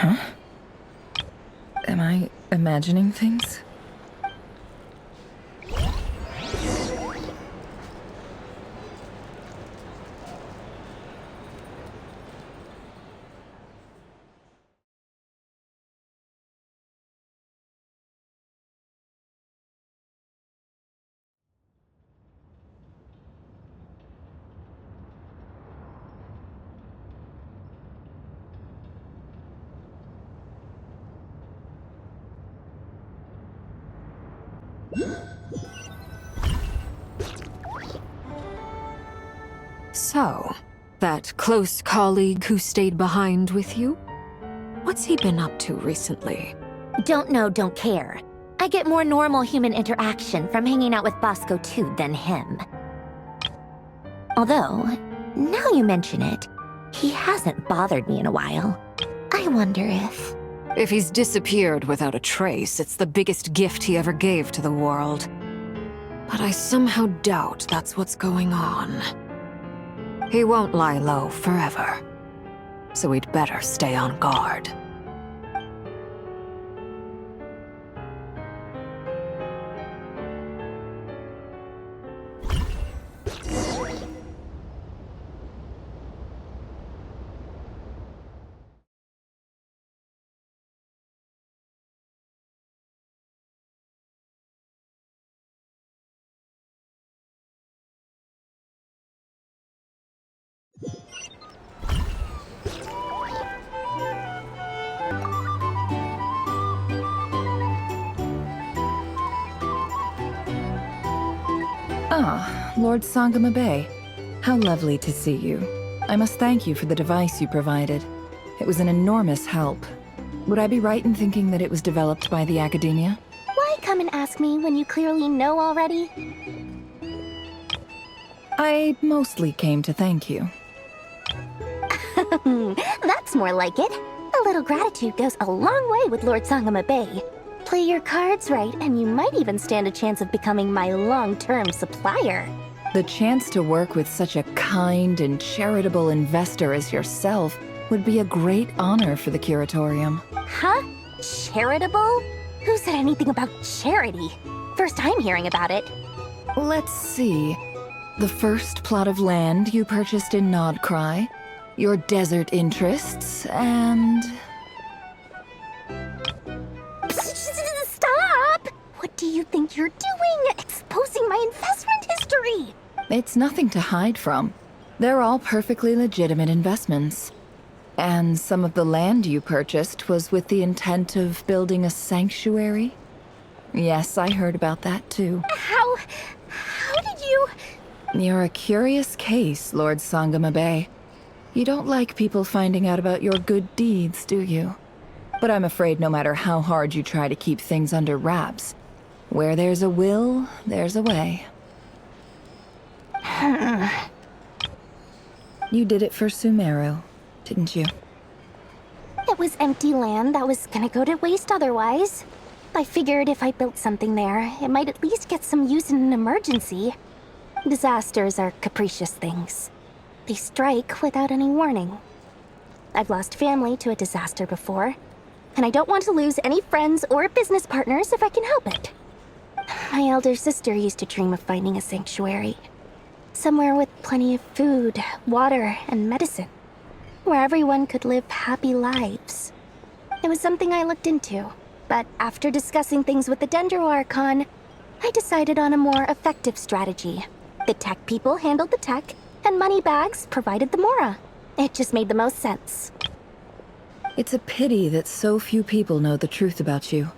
Am I imagining things? So, that close colleague who stayed behind with you? What's he been up to recently? Don't know, don't care. I get more normal human interaction from hanging out with Bosco 2 than him. Although, now you mention it, he hasn't bothered me in a while. I wonder if... If he's disappeared without a trace, it's the biggest gift he ever gave to the world. But I somehow doubt that's what's going on. He won't lie low forever, so we'd better stay on guard. Ah, Lord Sangama Bay. How lovely to see you. I must thank you for the device you provided. It was an enormous help. Would I be right in thinking that it was developed by the Academia? Why come and ask me when you clearly know already? I mostly came to thank you. That's more like it. A little gratitude goes a long way with Lord Sangama Bay. Play your cards right, and you might even stand a chance of becoming my long-term supplier. The chance to work with such a kind and charitable investor as yourself would be a great honor for the Curatorium. Huh? Charitable? Who said anything about charity? First I'm hearing about it. Let's see. The first plot of land you purchased in Nodcry, your desert interests, and... Stop! What do you think you're doing? Exposing my investment history! It's nothing to hide from. They're all perfectly legitimate investments. And some of the land you purchased was with the intent of building a sanctuary? Yes, I heard about that too. How did you... You're a curious case, Lord Sangama Bay. You don't like people finding out about your good deeds, do you? But I'm afraid no matter how hard you try to keep things under wraps, where there's a will, there's a way. You did it for Sumeru, didn't you? It was empty land that was gonna go to waste otherwise. I figured if I built something there, it might at least get some use in an emergency. Disasters are capricious things. They strike without any warning. I've lost family to a disaster before, and I don't want to lose any friends or business partners if I can help it. My elder sister used to dream of finding a sanctuary. Somewhere with plenty of food, water, and medicine. Where everyone could live happy lives. It was something I looked into, but after discussing things with the Dendro Archon, I decided on a more effective strategy. The tech people handled the tech, and Moneybags provided the Mora. It just made the most sense. It's a pity that so few people know the truth about you.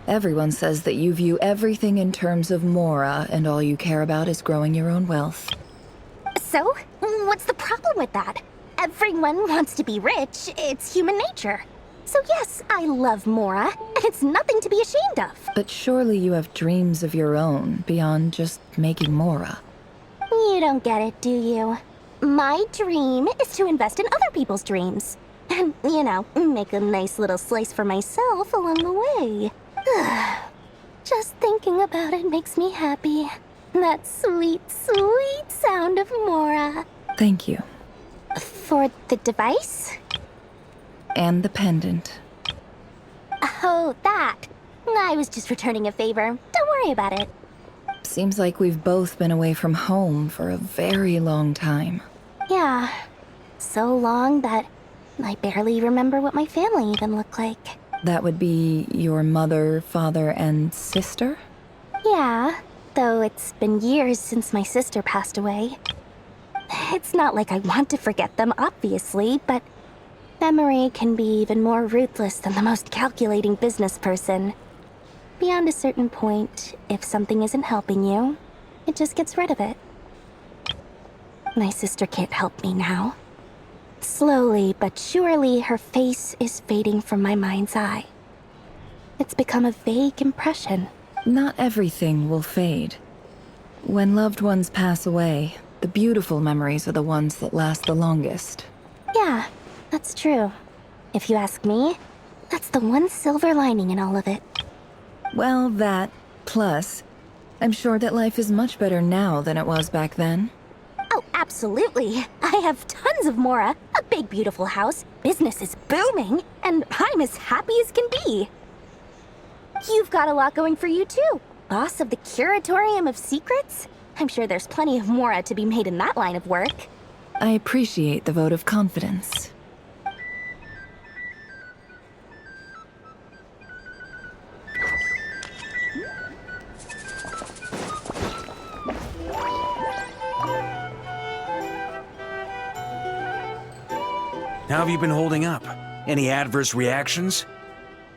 Everyone says that you view everything in terms of Mora, and all you care about is growing your own wealth. So, what's the problem with that? Everyone wants to be rich. It's human nature. So yes, I love Mora, and it's nothing to be ashamed of. But surely you have dreams of your own, beyond just making Mora. You don't get it, do you? My dream is to invest in other people's dreams. And, you know, make a nice little slice for myself along the way. Just thinking about it makes me happy. That sweet, sweet sound of Mora. Thank you. For the device? And the pendant. Oh, that. I was just returning a favor. Don't worry about it. Seems like we've both been away from home for a very long time. Yeah. So long that I barely remember what my family even looked like. That would be your mother, father, and sister? Yeah, though it's been years since my sister passed away. It's not like I want to forget them, obviously, but memory can be even more ruthless than the most calculating business person. Beyond a certain point, if something isn't helping you, it just gets rid of it. My sister can't help me now. Slowly but surely, her face is fading from my mind's eye. It's become a vague impression. Not everything will fade. When loved ones pass away, the beautiful memories are the ones that last the longest. Yeah, that's true. If you ask me, that's the one silver lining in all of it. Well, that, plus, I'm sure that life is much better now than it was back then. Oh, absolutely. I have tons of Mora, a big beautiful house, business is booming, and I'm as happy as can be. You've got a lot going for you too. Boss of the Curatorium of Secrets? I'm sure there's plenty of Mora to be made in that line of work. I appreciate the vote of confidence. How have you been holding up? Any adverse reactions?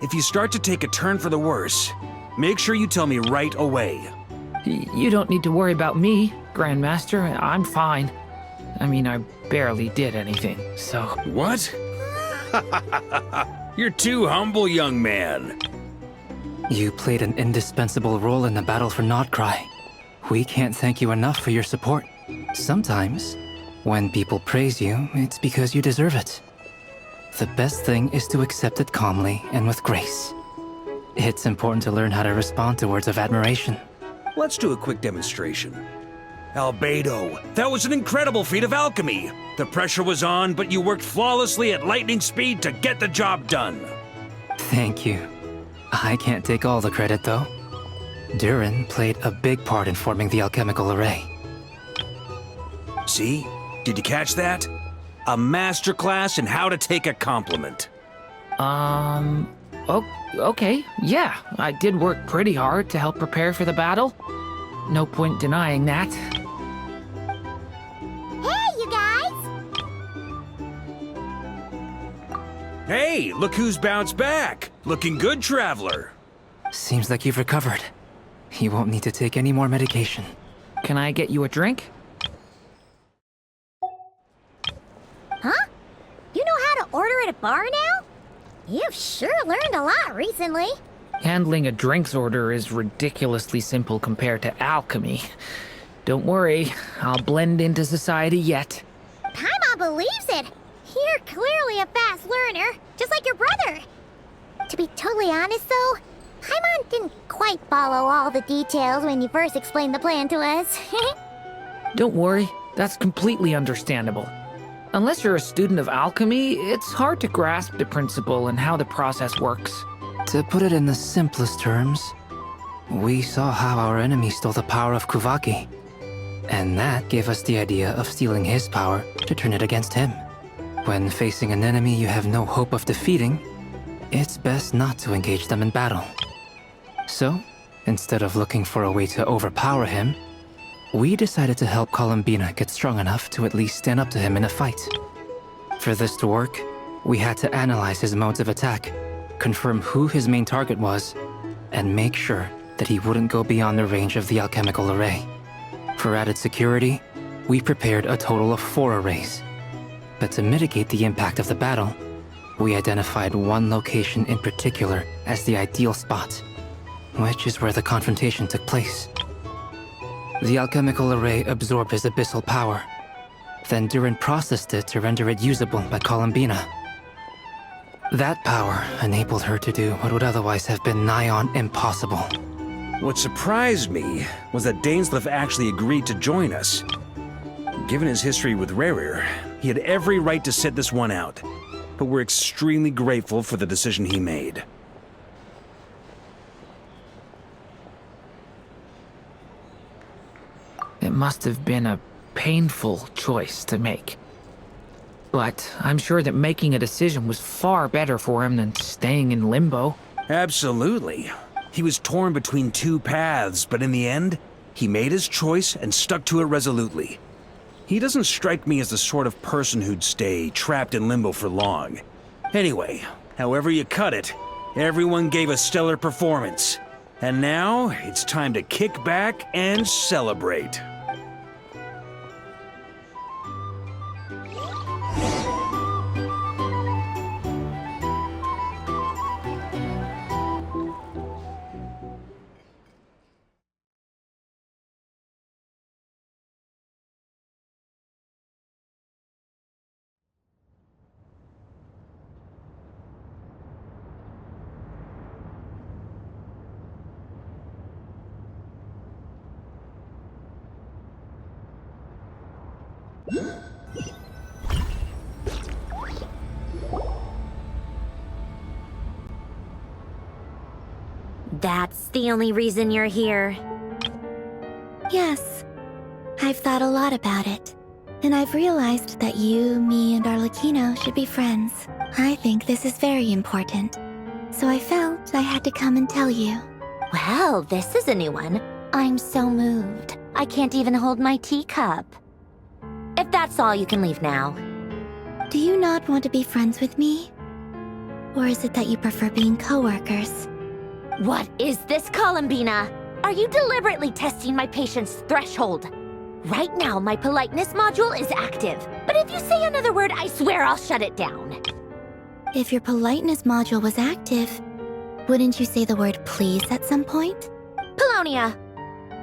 If you start to take a turn for the worse, make sure you tell me right away. You don't need to worry about me, Grandmaster. I'm fine. I mean, I barely did anything, so... What? You're too humble, young man. You played an indispensable role in the battle for Nocturne. We can't thank you enough for your support. Sometimes, when people praise you, it's because you deserve it. The best thing is to accept it calmly and with grace. It's important to learn how to respond to words of admiration. Let's do a quick demonstration. Albedo, that was an incredible feat of alchemy. The pressure was on, but you worked flawlessly at lightning speed to get the job done. Thank you. I can't take all the credit, though. Durin played a big part in forming the alchemical array. See? Did you catch that? A masterclass in how to take a compliment. Okay, yeah. I did work pretty hard to help prepare for the battle. No point denying that. Hey, you guys! Hey, look who's bounced back. Looking good, traveler. Seems like you've recovered. You won't need to take any more medication. Can I get you a drink? Huh? You know how to order at a bar now? You've sure learned a lot recently. Handling a drinks order is ridiculously simple compared to alchemy. Don't worry, I'll blend into society yet. Paimon believes it. You're clearly a fast learner, just like your brother. To be totally honest, though, Paimon didn't quite follow all the details when you first explained the plan to us. Don't worry, that's completely understandable. Unless you're a student of alchemy, it's hard to grasp the principle and how the process works. To put it in the simplest terms, we saw how our enemy stole the power of Kuvaki. And that gave us the idea of stealing his power to turn it against him. When facing an enemy you have no hope of defeating, it's best not to engage them in battle. So, instead of looking for a way to overpower him, we decided to help Columbina get strong enough to at least stand up to him in a fight. For this to work, we had to analyze his modes of attack, confirm who his main target was, and make sure that he wouldn't go beyond the range of the alchemical array. For added security, we prepared a total of 4 arrays. But to mitigate the impact of the battle, we identified one location in particular as the ideal spot, which is where the confrontation took place. The alchemical array absorbed his abyssal power. Then Durin processed it to render it usable by Columbina. That power enabled her to do what would otherwise have been nigh on impossible. What surprised me was that Dainsleif actually agreed to join us. Given his history with Raizel, he had every right to sit this one out. but we're extremely grateful for the decision he made. It must have been a painful choice to make. But I'm sure that making a decision was far better for him than staying in limbo. Absolutely. He was torn between two paths, but in the end, he made his choice and stuck to it resolutely. He doesn't strike me as the sort of person who'd stay trapped in limbo for long. Anyway, however you cut it, everyone gave a stellar performance. And now, it's time to kick back and celebrate. That's the only reason you're here. Yes. I've thought a lot about it. And I've realized that you, me, and Arlecchino should be friends. I think this is very important. So I felt I had to come and tell you. Well, this is a new one. I'm so moved. I can't even hold my teacup. If that's all, you can leave now. Do you not want to be friends with me? Or is it that you prefer being coworkers? What is this, Columbina? Are you deliberately testing my patience threshold? Right now, my politeness module is active. But if you say another word, I swear I'll shut it down. If your politeness module was active, wouldn't you say the word please at some point? Polonia,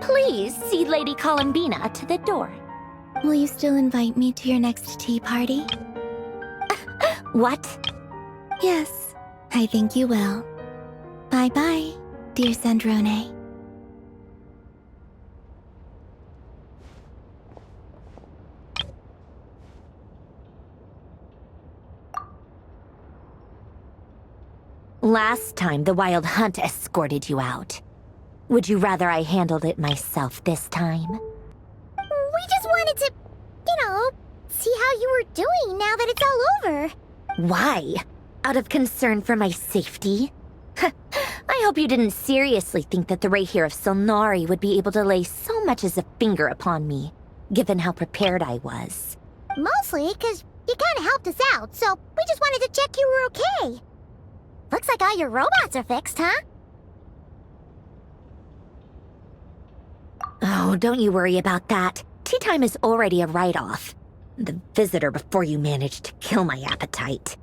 please see Lady Columbina to the door. Will you still invite me to your next tea party? What? Yes, I think you will. Bye-bye, dear Sandrone. Last time, the Wild Hunt escorted you out. Would you rather I handled it myself this time? We just wanted to, see how you were doing now that it's all over. Why? Out of concern for my safety? I hope you didn't seriously think that the Rayhir of Silnari would be able to lay so much as a finger upon me, given how prepared I was. Mostly because you kind of helped us out, so we just wanted to check you were okay. Looks like all your robots are fixed, huh? Oh, don't you worry about that. Tea time is already a write-off. The visitor before you managed to kill my appetite.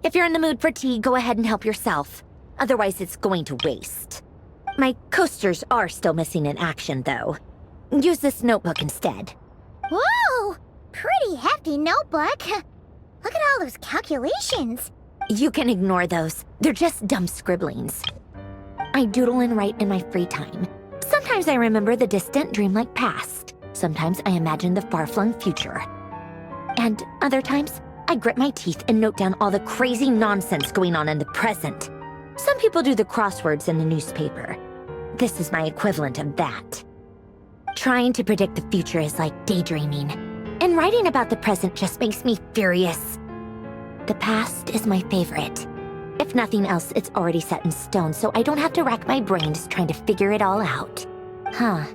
If you're in the mood for tea, go ahead and help yourself. Otherwise, it's going to waste. My coasters are still missing in action, though. Use this notebook instead. Whoa! Pretty hefty notebook. Look at all those calculations. You can ignore those. They're just dumb scribblings. I doodle and write in my free time. Sometimes I remember the distant, dreamlike past. Sometimes I imagine the far-flung future. And other times, I grit my teeth and note down all the crazy nonsense going on in the present. Some people do the crosswords in the newspaper. This is my equivalent of that. Trying to predict the future is like daydreaming, and writing about the present just makes me furious. The past is my favorite. If nothing else, it's already set in stone, so I don't have to rack my brains trying to figure it all out. Huh.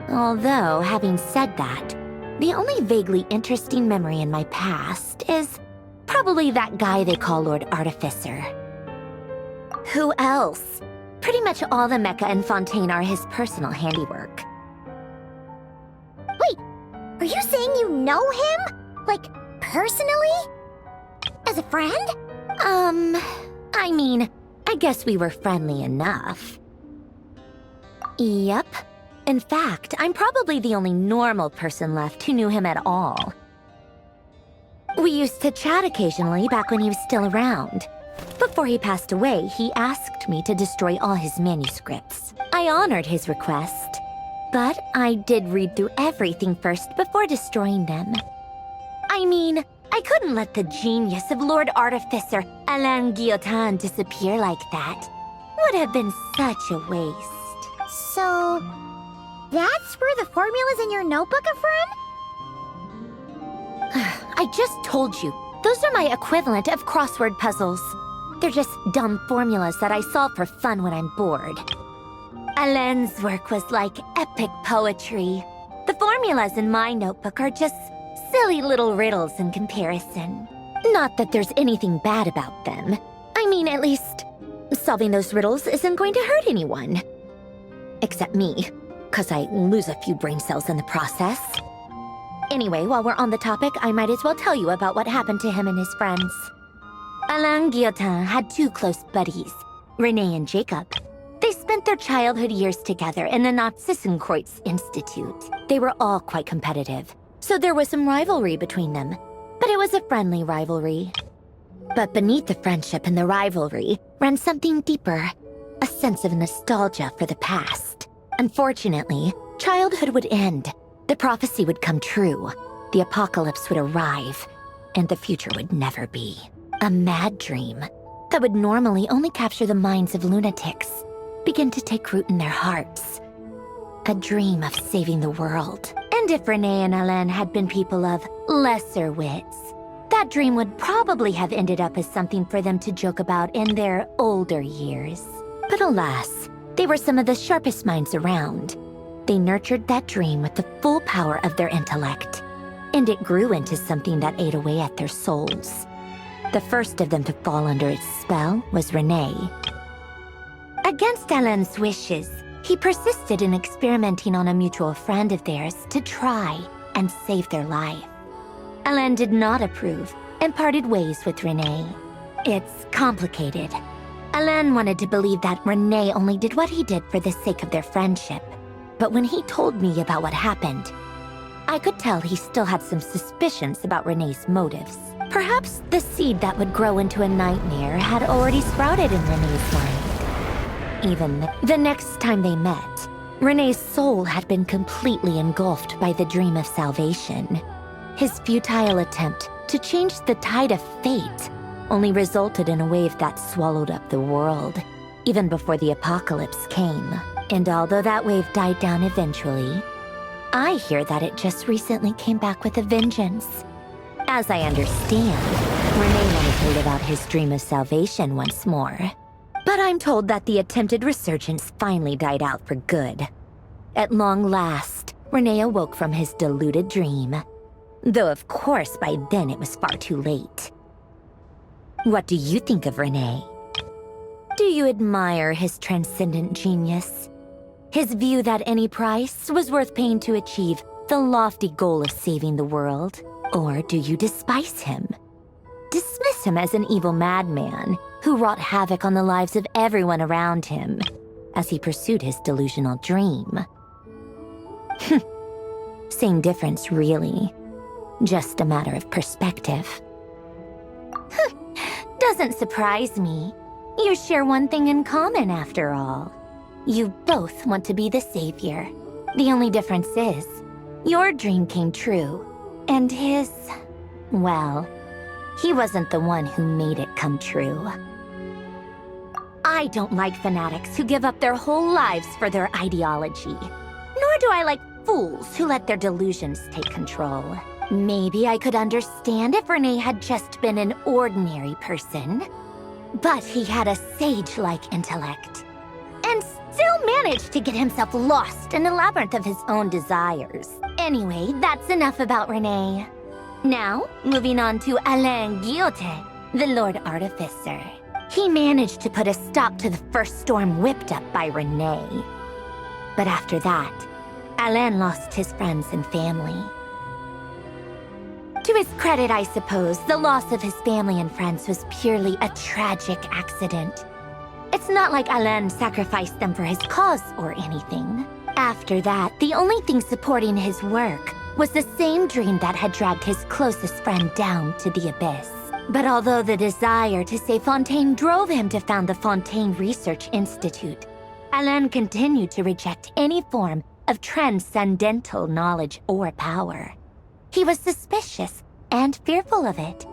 Although, having said that, the only vaguely interesting memory in my past is probably that guy they call Lord Artificer. Who else? Pretty much all the mecha and Fontaine are his personal handiwork. Wait, are you saying you know him? Like, personally? As a friend? I mean, I guess we were friendly enough. Yep. In fact, I'm probably the only normal person left who knew him at all. We used to chat occasionally back when he was still around. Before he passed away, he asked me to destroy all his manuscripts. I honored his request, but I did read through everything first before destroying them. I mean, I couldn't let the genius of Lord Artificer Alain Guillotin disappear like that. Would have been such a waste. So, that's where the formula's in your notebook are from? I just told you, those are my equivalent of crossword puzzles. They're just dumb formulas that I solve for fun when I'm bored. Alain's work was like epic poetry. The formulas in my notebook are just silly little riddles in comparison. Not that there's anything bad about them. I mean, at least, solving those riddles isn't going to hurt anyone. Except me, 'cause I lose a few brain cells in the process. Anyway, while we're on the topic, I might as well tell you about what happened to him and his friends. Alain Guillotin had two close buddies, Renee and Jacob. They spent their childhood years together in the Narzissenkreuz Institute. They were all quite competitive, so there was some rivalry between them, but it was a friendly rivalry. But beneath the friendship and the rivalry ran something deeper, a sense of nostalgia for the past. Unfortunately, childhood would end, the prophecy would come true, the apocalypse would arrive, and the future would never be. A mad dream that would normally only capture the minds of lunatics begin to take root in their hearts. A dream of saving the world. And if Renee and Alain had been people of lesser wits, that dream would probably have ended up as something for them to joke about in their older years. But alas, they were some of the sharpest minds around. They nurtured that dream with the full power of their intellect, and it grew into something that ate away at their souls. The first of them to fall under its spell was Renee. Against Alain's wishes, he persisted in experimenting on a mutual friend of theirs to try and save their life. Alain did not approve and parted ways with Renee. It's complicated. Alain wanted to believe that Renee only did what he did for the sake of their friendship. But when he told me about what happened, I could tell he still had some suspicions about Renee's motives. Perhaps the seed that would grow into a nightmare had already sprouted in Renee's mind. Even the next time they met, Renee's soul had been completely engulfed by the dream of salvation. His futile attempt to change the tide of fate only resulted in a wave that swallowed up the world, even before the apocalypse came. And although that wave died down eventually, I hear that it just recently came back with a vengeance. As I understand, Renee wanted to live out his dream of salvation once more. But I'm told that the attempted resurgence finally died out for good. At long last, Renee awoke from his deluded dream. Though of course by then it was far too late. What do you think of Renee? Do you admire his transcendent genius? His view that any price was worth paying to achieve the lofty goal of saving the world? Or do you despise him? Dismiss him as an evil madman who wrought havoc on the lives of everyone around him as he pursued his delusional dream. Same difference, really. Just a matter of perspective. Doesn't surprise me. You share one thing in common, after all. You both want to be the savior. The only difference is, your dream came true, and his, well, he wasn't the one who made it come true. I don't like fanatics who give up their whole lives for their ideology. Nor do I like fools who let their delusions take control. Maybe I could understand if Renee had just been an ordinary person. But he had a sage-like intellect, and still managed to get himself lost in the labyrinth of his own desires. Anyway, that's enough about Renee. Now, moving on to Alain Guillotin, the Lord Artificer. He managed to put a stop to the first storm whipped up by Renee. But after that, Alain lost his friends and family. To his credit, I suppose, the loss of his family and friends was purely a tragic accident. It's not like Alain sacrificed them for his cause or anything. After that, the only thing supporting his work was the same dream that had dragged his closest friend down to the abyss. But although the desire to save Fontaine drove him to found the Fontaine Research Institute, Alain continued to reject any form of transcendental knowledge or power. He was suspicious and fearful of it,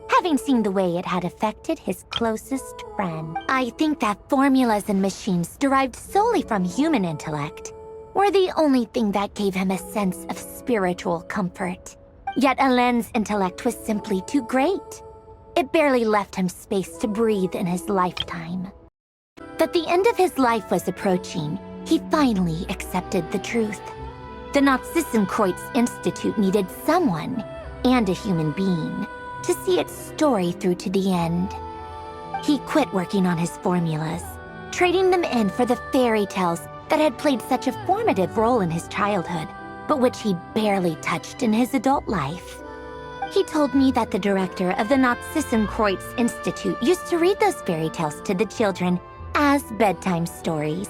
having seen the way it had affected his closest friend. I think that formulas and machines derived solely from human intellect were the only thing that gave him a sense of spiritual comfort. Yet Alain's intellect was simply too great. It barely left him space to breathe in his lifetime. That the end of his life was approaching, he finally accepted the truth. The Noctissenkreuz Institute needed someone, and a human being, to see its story through to the end. He quit working on his formulas, trading them in for the fairy tales that had played such a formative role in his childhood, but which he barely touched in his adult life. He told me that the director of the Noctissenkreuz Institute used to read those fairy tales to the children as bedtime stories.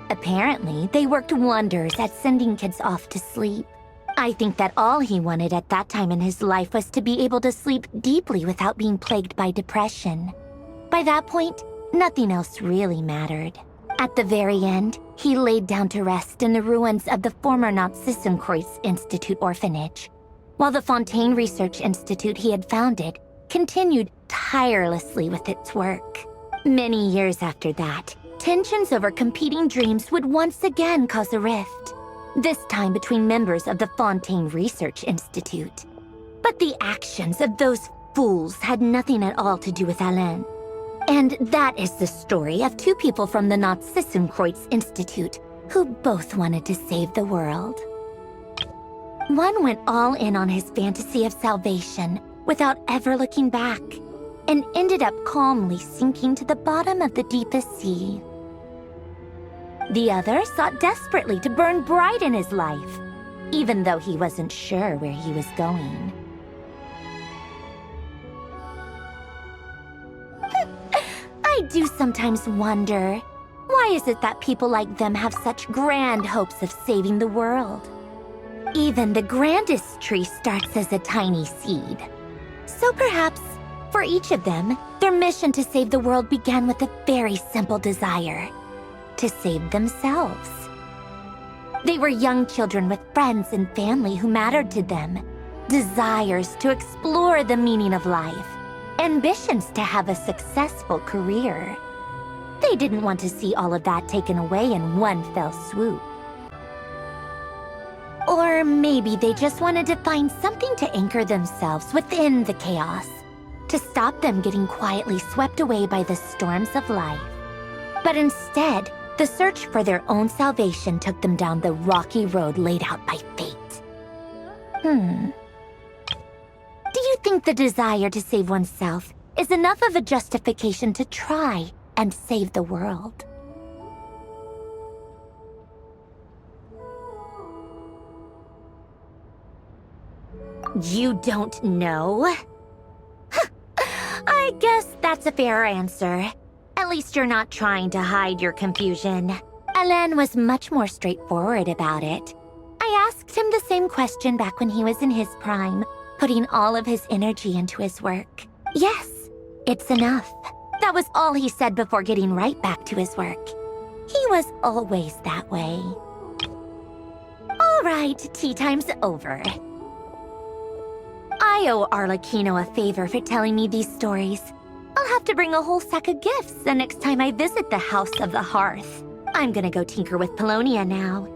Apparently, they worked wonders at sending kids off to sleep. I think that all he wanted at that time in his life was to be able to sleep deeply without being plagued by depression. By that point, nothing else really mattered. At the very end, he laid down to rest in the ruins of the former Noctissenkreuz Institute orphanage, while the Fontaine Research Institute he had founded continued tirelessly with its work. Many years after that, tensions over competing dreams would once again cause a rift, this time between members of the Fontaine Research Institute. But the actions of those fools had nothing at all to do with Alain. And that is the story of two people from the Noctissenkreuz Institute who both wanted to save the world. One went all in on his fantasy of salvation without ever looking back, and ended up calmly sinking to the bottom of the deepest sea. The other sought desperately to burn bright in his life, even though he wasn't sure where he was going. I do sometimes wonder, why is it that people like them have such grand hopes of saving the world? Even the grandest tree starts as a tiny seed. So perhaps, for each of them, their mission to save the world began with a very simple desire: to save themselves. They were young children with friends and family who mattered to them, desires to explore the meaning of life, ambitions to have a successful career. They didn't want to see all of that taken away in one fell swoop. Or maybe they just wanted to find something to anchor themselves within the chaos, to stop them getting quietly swept away by the storms of life. But instead, the search for their own salvation took them down the rocky road laid out by fate. Do you think the desire to save oneself is enough of a justification to try and save the world? You don't know? I guess that's a fair answer. At least you're not trying to hide your confusion. Alain was much more straightforward about it. I asked him the same question back when he was in his prime, putting all of his energy into his work. Yes, it's enough. That was all he said before getting right back to his work. He was always that way. All right, tea time's over. I owe Arlecchino a favor for telling me these stories. I'll have to bring a whole sack of gifts the next time I visit the House of the Hearth. I'm gonna go tinker with Polonia now.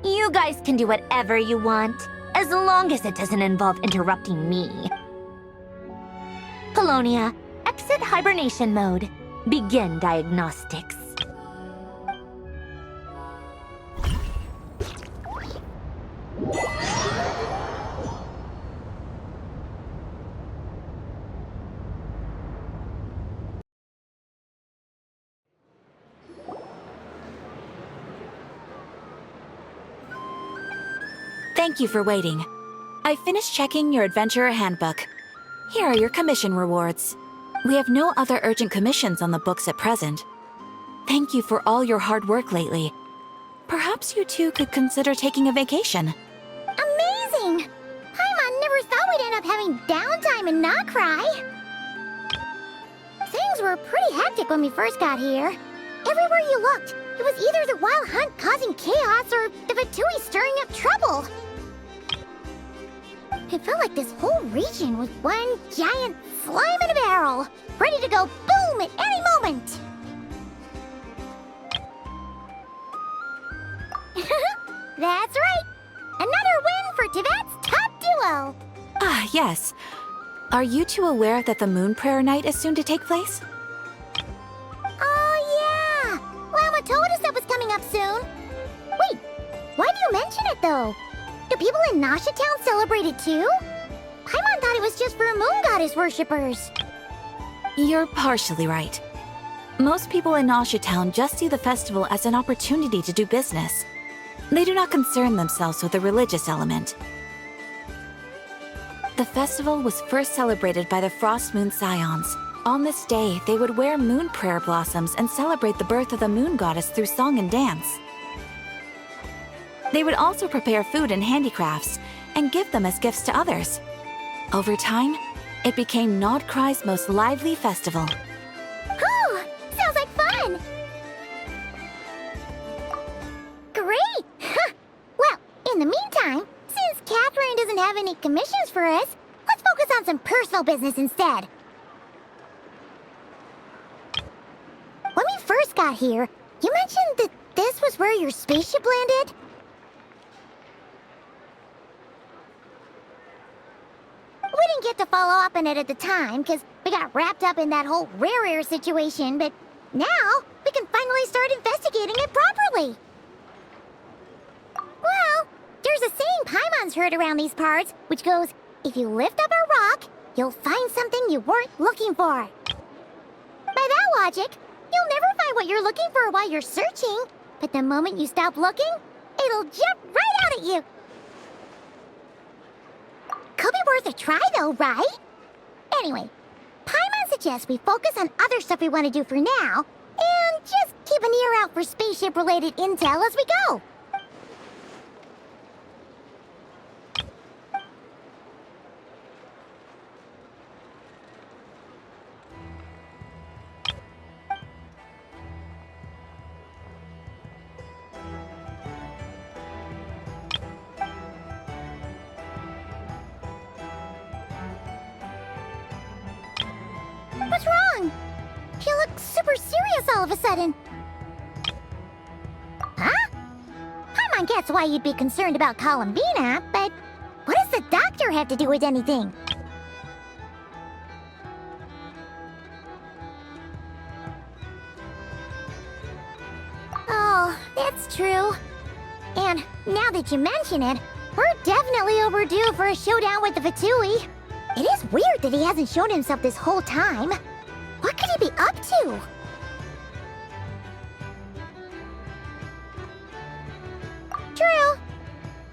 You guys can do whatever you want, as long as it doesn't involve interrupting me. Polonia, exit hibernation mode. Begin diagnostics. Thank you for waiting. I finished checking your adventurer handbook. Here are your commission rewards. We have no other urgent commissions on the books at present. Thank you for all your hard work lately. Perhaps you two could consider taking a vacation. Amazing! Paimon never thought we'd end up having downtime and not cry. Things were pretty hectic when we first got here. Everywhere you looked, it was either the Wild Hunt causing chaos or the Fatui stirring up trouble. It felt like this whole region was one giant slime in a barrel, ready to go boom at any moment. That's right. Another win for Tibet's top duo. Ah, yes. Are you two aware that the Moon Prayer Night is soon to take place? Oh, yeah. Lama told us that was coming up soon. Wait, why do you mention it, though? Do people in Nasha Town celebrate it, too? Paimon thought it was just for moon goddess worshippers. You're partially right. Most people in Nasha Town just see the festival as an opportunity to do business. They do not concern themselves with the religious element. The festival was first celebrated by the Frost Moon Scions. On this day, they would wear moon prayer blossoms and celebrate the birth of the moon goddess through song and dance. They would also prepare food and handicrafts and give them as gifts to others. Over time, it became Nodcry's most lively festival. Oh, sounds like fun! Great! Well, in the meantime, since Catherine doesn't have any commissions for us, let's focus on some personal business instead. When we first got here, you mentioned that this was where your spaceship landed? We didn't get to follow up on it at the time, because we got wrapped up in that whole rare situation, but now we can finally start investigating it properly. Well, there's a saying Paimon's heard around these parts, which goes, if you lift up a rock, you'll find something you weren't looking for. By that logic, you'll never find what you're looking for while you're searching, but the moment you stop looking, it'll jump right out at you. Could be worth a try though, right? Anyway, Paimon suggests we focus on other stuff we want to do for now, and just keep an ear out for spaceship-related intel as we go. What's wrong? She looks super serious all of a sudden. Huh? Paimon gets why you'd be concerned about Columbina, but what does the doctor have to do with anything? Oh, that's true. And now that you mention it, we're definitely overdue for a showdown with the Fatui. It is weird that he hasn't shown himself this whole time. What could he be up to? True.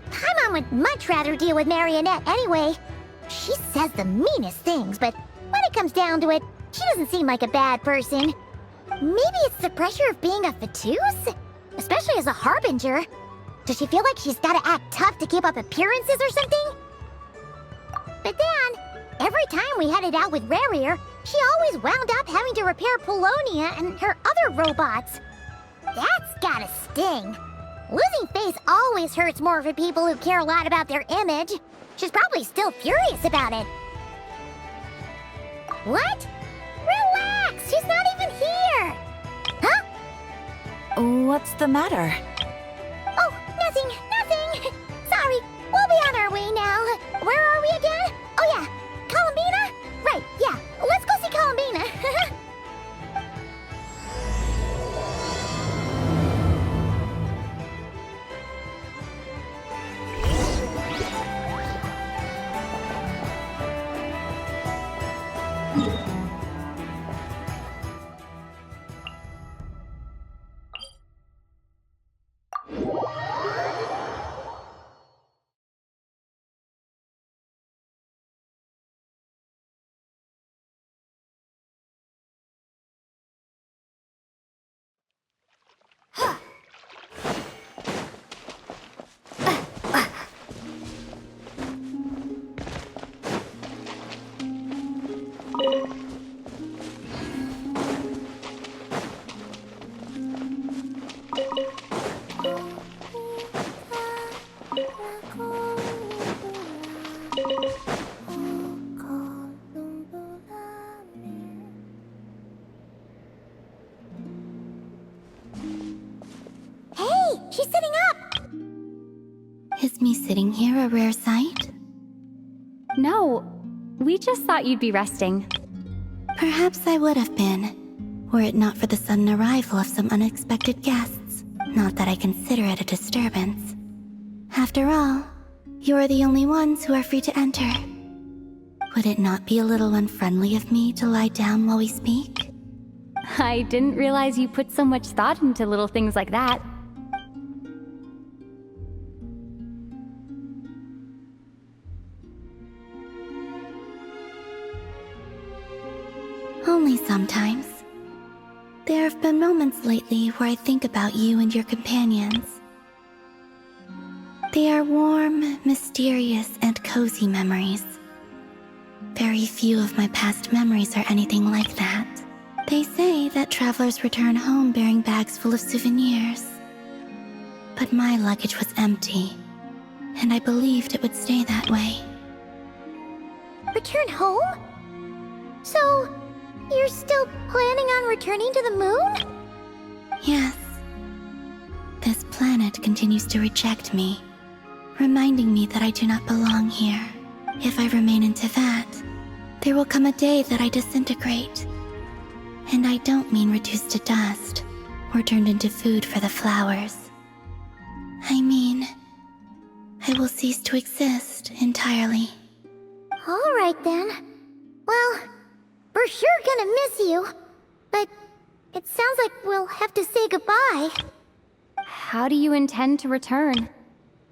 Paimon would much rather deal with Marionette anyway. She says the meanest things, but when it comes down to it, she doesn't seem like a bad person. Maybe it's the pressure of being a Fatuse? Especially as a Harbinger. Does she feel like she's gotta act tough to keep up appearances or something? But then, every time we headed out with Rarier, she always wound up having to repair Polonia and her other robots. That's gotta sting. Losing face always hurts more for people who care a lot about their image. She's probably still furious about it. What? Relax, she's not even here. Huh? What's the matter? Oh, nothing. Sorry, we'll be on our way now. Where are we again? Oh yeah, Columbina? Right, yeah, let's go see Columbina. He's sitting up! Is me sitting here a rare sight? No, we just thought you'd be resting. Perhaps I would have been, were it not for the sudden arrival of some unexpected guests. Not that I consider it a disturbance. After all, you are the only ones who are free to enter. Would it not be a little unfriendly of me to lie down while we speak? I didn't realize you put so much thought into little things like that. Only sometimes. There have been moments lately where I think about you and your companions. They are warm, mysterious, and cozy memories. Very few of my past memories are anything like that. They say that travelers return home bearing bags full of souvenirs. But my luggage was empty, and I believed it would stay that way. Return home? So, you're still planning on returning to the moon? Yes. This planet continues to reject me, reminding me that I do not belong here. If I remain in Teyvat, there will come a day that I disintegrate. And I don't mean reduced to dust, or turned into food for the flowers. I mean, I will cease to exist entirely. Alright then. Well, we're sure gonna miss you. But it sounds like we'll have to say goodbye. How do you intend to return?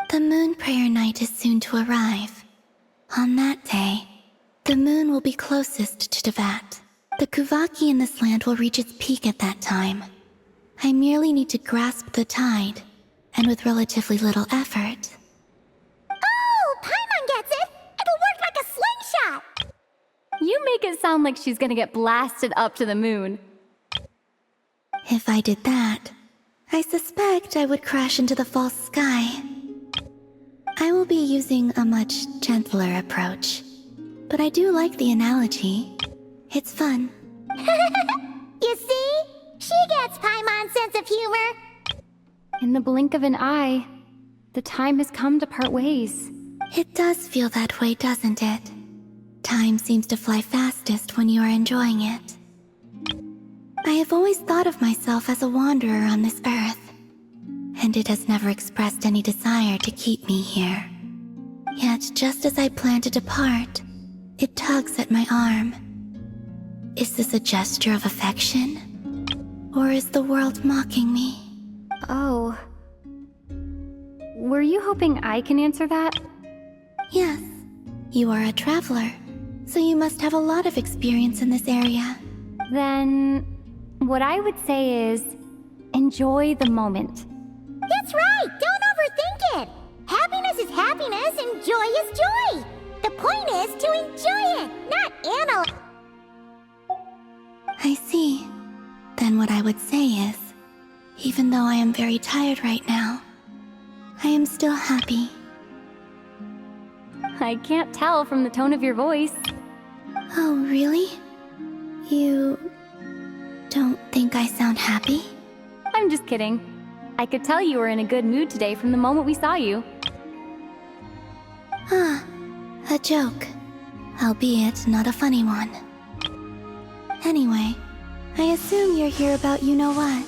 The moon prayer night is soon to arrive. On that day, the moon will be closest to Teyvat. The Kuvaki in this land will reach its peak at that time. I merely need to grasp the tide, and with relatively little effort. Oh, Paimon gets it! It'll work like a slingshot! You make it sound like she's gonna get blasted up to the moon. If I did that, I suspect I would crash into the false sky. I will be using a much gentler approach, but I do like the analogy. It's fun. You see? She gets Paimon's sense of humor. In the blink of an eye, the time has come to part ways. It does feel that way, doesn't it? Time seems to fly fastest when you are enjoying it. I have always thought of myself as a wanderer on this earth, and it has never expressed any desire to keep me here. Yet, just as I plan to depart, it tugs at my arm. Is this a gesture of affection? Or is the world mocking me? Oh. Were you hoping I can answer that? Yes. You are a traveler, so you must have a lot of experience in this area. Then, what I would say is, enjoy the moment. That's right! Don't overthink it! Happiness is happiness and joy is joy! The point is to enjoy it, not analyze. I see. Then what I would say is, even though I am very tired right now, I am still happy. I can't tell from the tone of your voice. Oh, really? You don't think I sound happy? I'm just kidding. I could tell you were in a good mood today from the moment we saw you. Ah, a joke. Albeit not a funny one. Anyway, I assume you're here about you-know-what.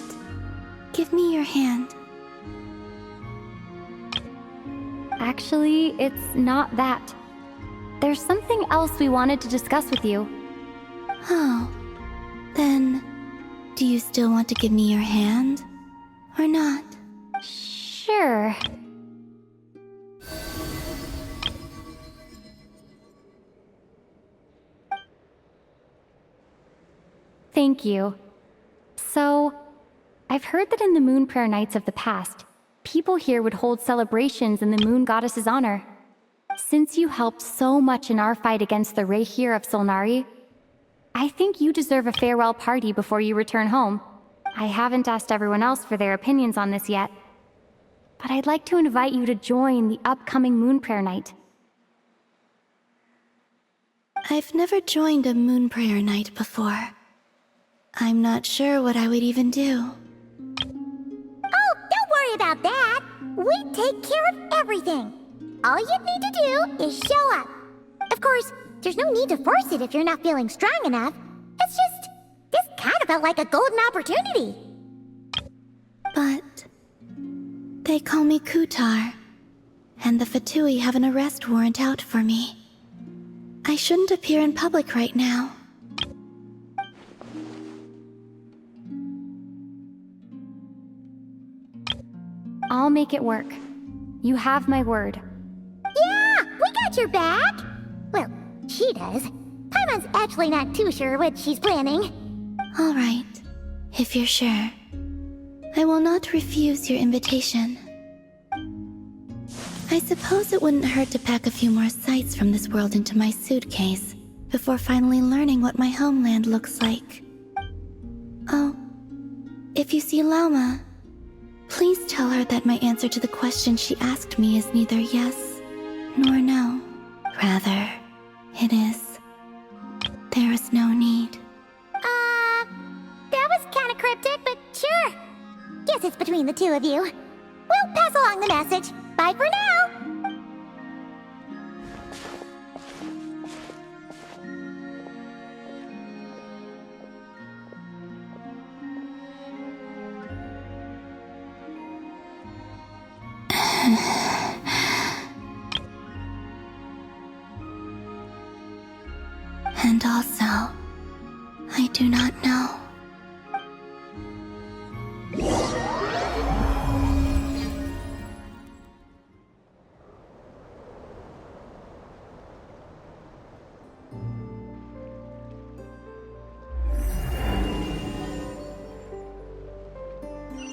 Give me your hand. Actually, it's not that. There's something else we wanted to discuss with you. Oh, then, do you still want to give me your hand? Or not? Sure. Thank you. So, I've heard that in the moon prayer nights of the past, people here would hold celebrations in the moon goddess's honor. Since you helped so much in our fight against the Rehir of Solnari, I think you deserve a farewell party before you return home. I haven't asked everyone else for their opinions on this yet, but I'd like to invite you to join the upcoming moon prayer night. I've never joined a moon prayer night before. I'm not sure what I would even do. Oh, don't worry worry about that. We take care of everything. All you need to do is show up. Of course, there's no need to force it if you're not feeling strong enough. It's just, this kind of felt like a golden opportunity. But they call me Kutar, and the Fatui have an arrest warrant out for me. I shouldn't appear in public right now. I'll make it work. You have my word. Yeah, we got your back. Well, she does. Paimon's actually not too sure what she's planning. All right, if you're sure. I will not refuse your invitation. I suppose it wouldn't hurt to pack a few more sights from this world into my suitcase before finally learning what my homeland looks like. Oh, if you see Lauma, please tell her that my answer to the question she asked me is neither yes nor no. Rather, it is. There is no need. That was kinda cryptic, but sure. Guess it's between the two of you. We'll pass along the message. Bye for now! And also, I do not know.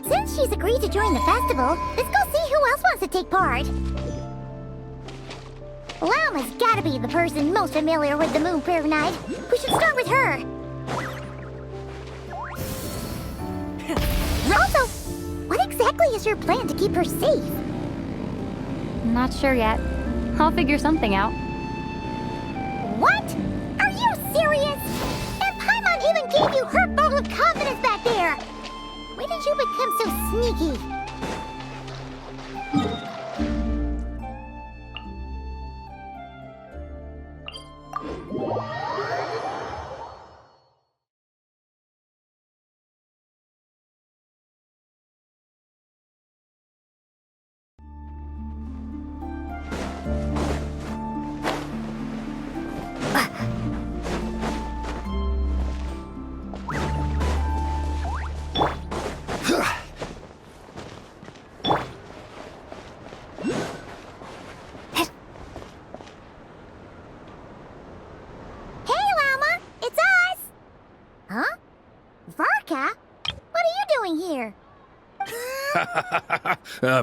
Since she's agreed to join the festival, let's go see who else wants to take part. Lauma's gotta be the person most familiar with the Moon Prayer Night. We should start with her. Raizel, what exactly is your plan to keep her safe? Not sure yet. I'll figure something out. What? Are you serious? And Paimon even gave you her vote of confidence back there. When did you become so sneaky?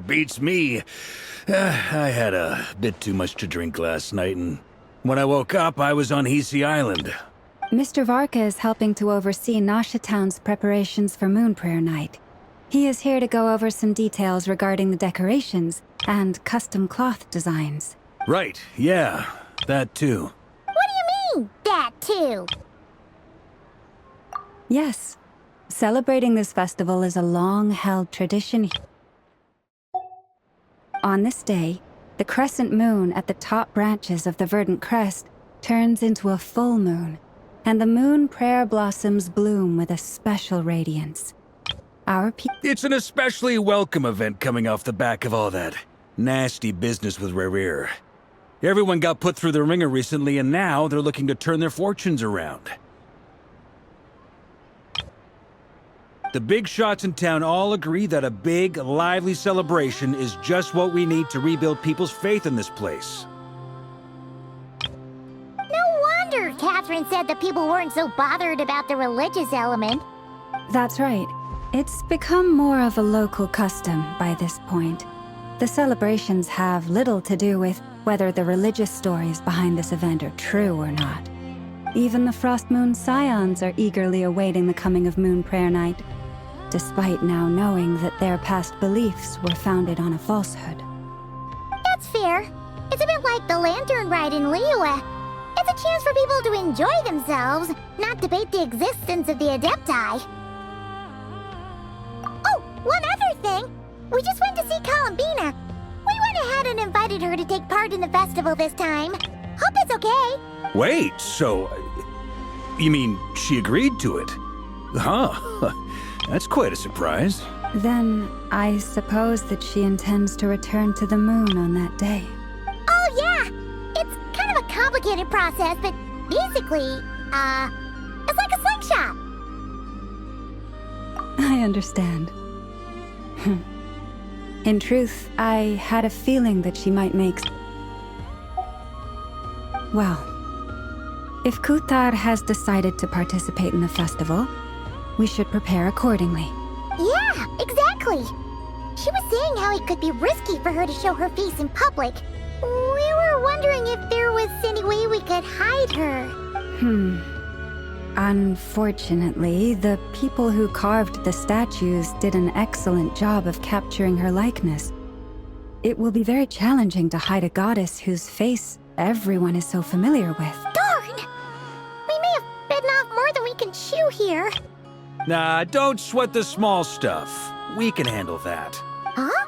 Beats me. I had a bit too much to drink last night, and when I woke up, I was on Hisi Island. Mr. Varka is helping to oversee Nasha Town's preparations for Moon Prayer Night. He is here to go over some details regarding the decorations and custom cloth designs. Right, yeah, that too. What do you mean, that too? Yes. Celebrating this festival is a long-held tradition. On this day, the crescent moon at the top branches of the verdant crest turns into a full moon, and the moon prayer blossoms bloom with a special radiance. It's an especially welcome event coming off the back of all that nasty business with Raizel. Everyone got put through the ringer recently, and now they're looking to turn their fortunes around. The big shots in town all agree that a big, lively celebration is just what we need to rebuild people's faith in this place. No wonder Catherine said that people weren't so bothered about the religious element. That's right. It's become more of a local custom by this point. The celebrations have little to do with whether the religious stories behind this event are true or not. Even the Frost Moon Scions are eagerly awaiting the coming of Moon Prayer Night, despite now knowing that their past beliefs were founded on a falsehood. That's fair. It's a bit like the Lantern Ride in Liyue. It's a chance for people to enjoy themselves, not debate the existence of the Adepti. Oh, one other thing! We just went to see Columbina. We went ahead and invited her to take part in the festival this time. Hope it's okay. Wait, so... You mean she agreed to it? Huh. That's quite a surprise. Then I suppose that she intends to return to the moon on that day. Oh, yeah! It's kind of a complicated process, but basically, it's like a slingshot. I understand. In truth, I had a feeling that she might make... Well, if Kuthar has decided to participate in the festival, we should prepare accordingly. Yeah, exactly. She was saying how it could be risky for her to show her face in public. We were wondering if there was any way we could hide her. Unfortunately, the people who carved the statues did an excellent job of capturing her likeness. It will be very challenging to hide a goddess whose face everyone is so familiar with. Darn! We may have bitten off more than we can chew here. Nah, don't sweat the small stuff. We can handle that. Huh?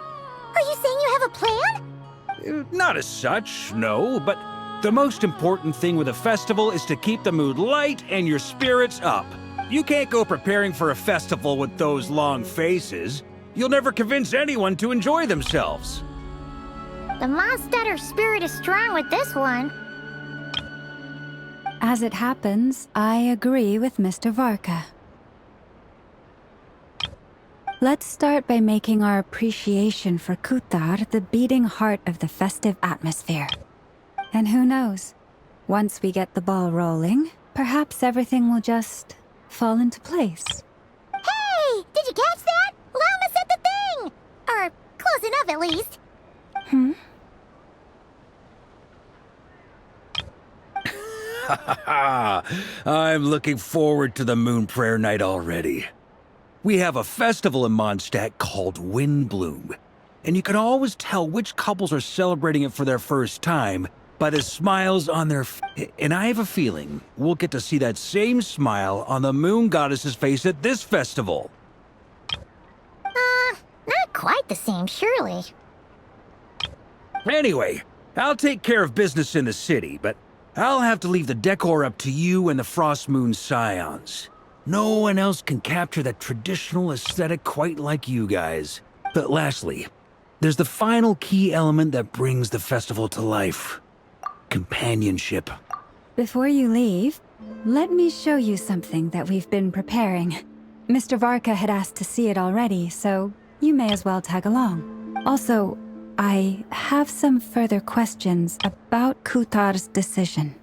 Are you saying you have a plan? Not as such, no, but the most important thing with a festival is to keep the mood light and your spirits up. You can't go preparing for a festival with those long faces. You'll never convince anyone to enjoy themselves. The Mondstatter spirit is strong with this one. As it happens, I agree with Mr. Varka. Let's start by making our appreciation for Kuthar the beating heart of the festive atmosphere. And who knows? Once we get the ball rolling, perhaps everything will just fall into place. Hey! Did you catch that? Llama said the thing! Or close enough, at least. I'm looking forward to the Moon Prayer Night already. We have a festival in Mondstadt called Windbloom, and you can always tell which couples are celebrating it for their first time by the smiles on their and I have a feeling we'll get to see that same smile on the Moon Goddess's face at this festival. Not quite the same, surely. Anyway, I'll take care of business in the city, but I'll have to leave the decor up to you and the Frost Moon Scions. No one else can capture that traditional aesthetic quite like you guys. But lastly, there's the final key element that brings the festival to life. Companionship. Before you leave, let me show you something that we've been preparing. Mr. Varka had asked to see it already, so you may as well tag along. Also, I have some further questions about Kuthar's decision.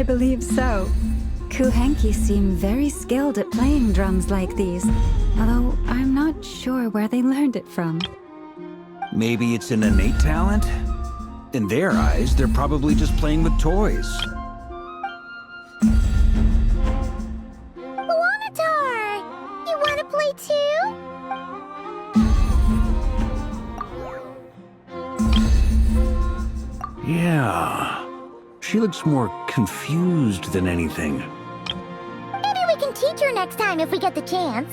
I believe so. Kuhenki seem very skilled at playing drums like these, although I'm not sure where they learned it from. Maybe it's an innate talent? In their eyes, they're probably just playing with toys. Wanatar! You wanna play too? Yeah. She looks more confused than anything. Maybe we can teach her next time if we get the chance.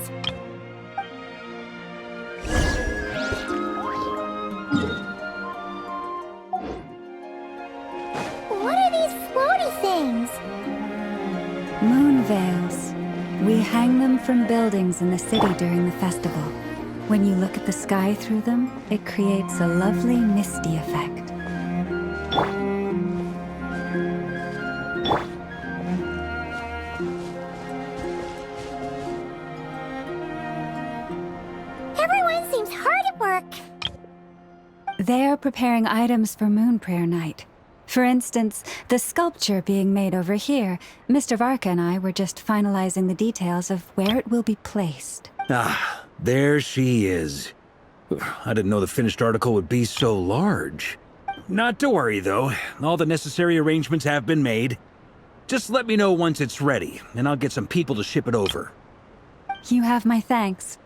What are these floaty things? Moon veils. We hang them from buildings in the city during the festival. When you look at the sky through them, it creates a lovely misty effect. Everyone seems hard at work. They're preparing items for Moon Prayer Night. For instance, the sculpture being made over here. Mr. Varka and I were just finalizing the details of where it will be placed. Ah, there she is. I didn't know the finished article would be so large. Not to worry, though. All the necessary arrangements have been made. Just let me know once it's ready, and I'll get some people to ship it over. You have my thanks.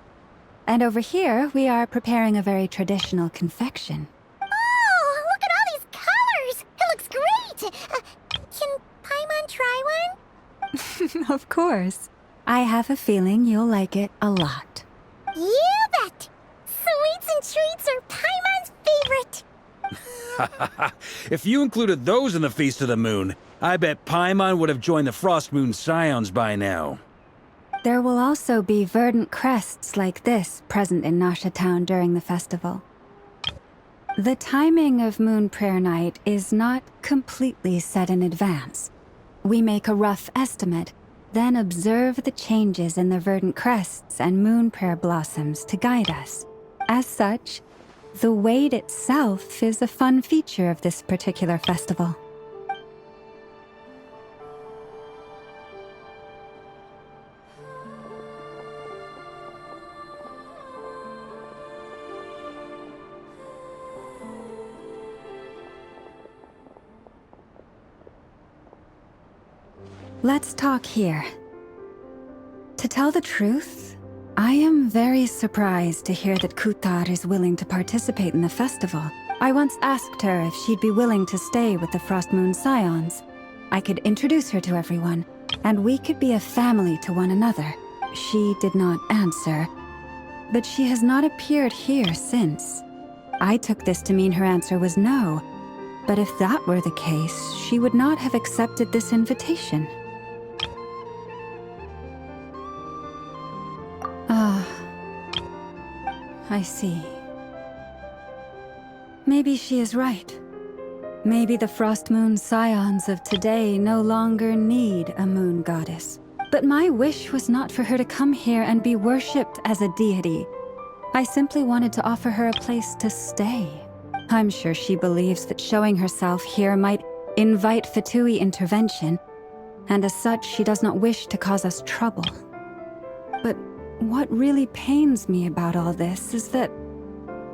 And over here, we are preparing a very traditional confection. Oh, look at all these colors! It looks great! Can Paimon try one? Of course. I have a feeling you'll like it a lot. You bet! Sweets and treats are Paimon's favorite! If you included those in the Feast of the Moon, I bet Paimon would have joined the Frost Moon Scions by now. There will also be verdant crests like this present in Nasha Town during the festival. The timing of Moon Prayer Night is not completely set in advance. We make a rough estimate, then observe the changes in the verdant crests and moon prayer blossoms to guide us. As such, the wait itself is a fun feature of this particular festival. Let's talk here. To tell the truth, I am very surprised to hear that Kutar is willing to participate in the festival. I once asked her if she'd be willing to stay with the Frost Moon Scions. I could introduce her to everyone, and we could be a family to one another. She did not answer, but she has not appeared here since. I took this to mean her answer was no, but if that were the case, she would not have accepted this invitation. I see. Maybe she is right. Maybe the Frost Moon Scions of today no longer need a moon goddess. But my wish was not for her to come here and be worshipped as a deity. I simply wanted to offer her a place to stay. I'm sure she believes that showing herself here might invite Fatui intervention, and as such she does not wish to cause us trouble. But what really pains me about all this is that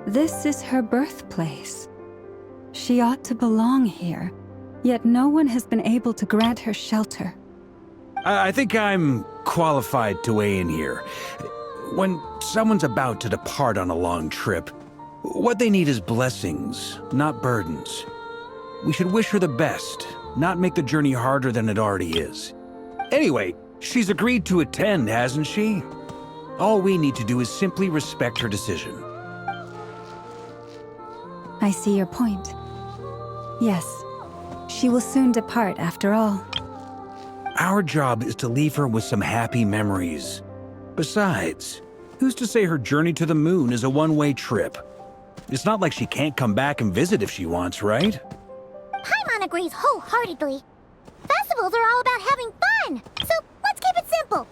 this is her birthplace. She ought to belong here, yet no one has been able to grant her shelter. I think I'm qualified to weigh in here. When someone's about to depart on a long trip, what they need is blessings, not burdens. We should wish her the best, not make the journey harder than it already is. Anyway, she's agreed to attend, hasn't she? All we need to do is simply respect her decision. I see your point. Yes, she will soon depart after all. Our job is to leave her with some happy memories. Besides, who's to say her journey to the moon is a one-way trip? It's not like she can't come back and visit if she wants, right? Paimon agrees wholeheartedly. Festivals are all about having fun, so let's keep it simple.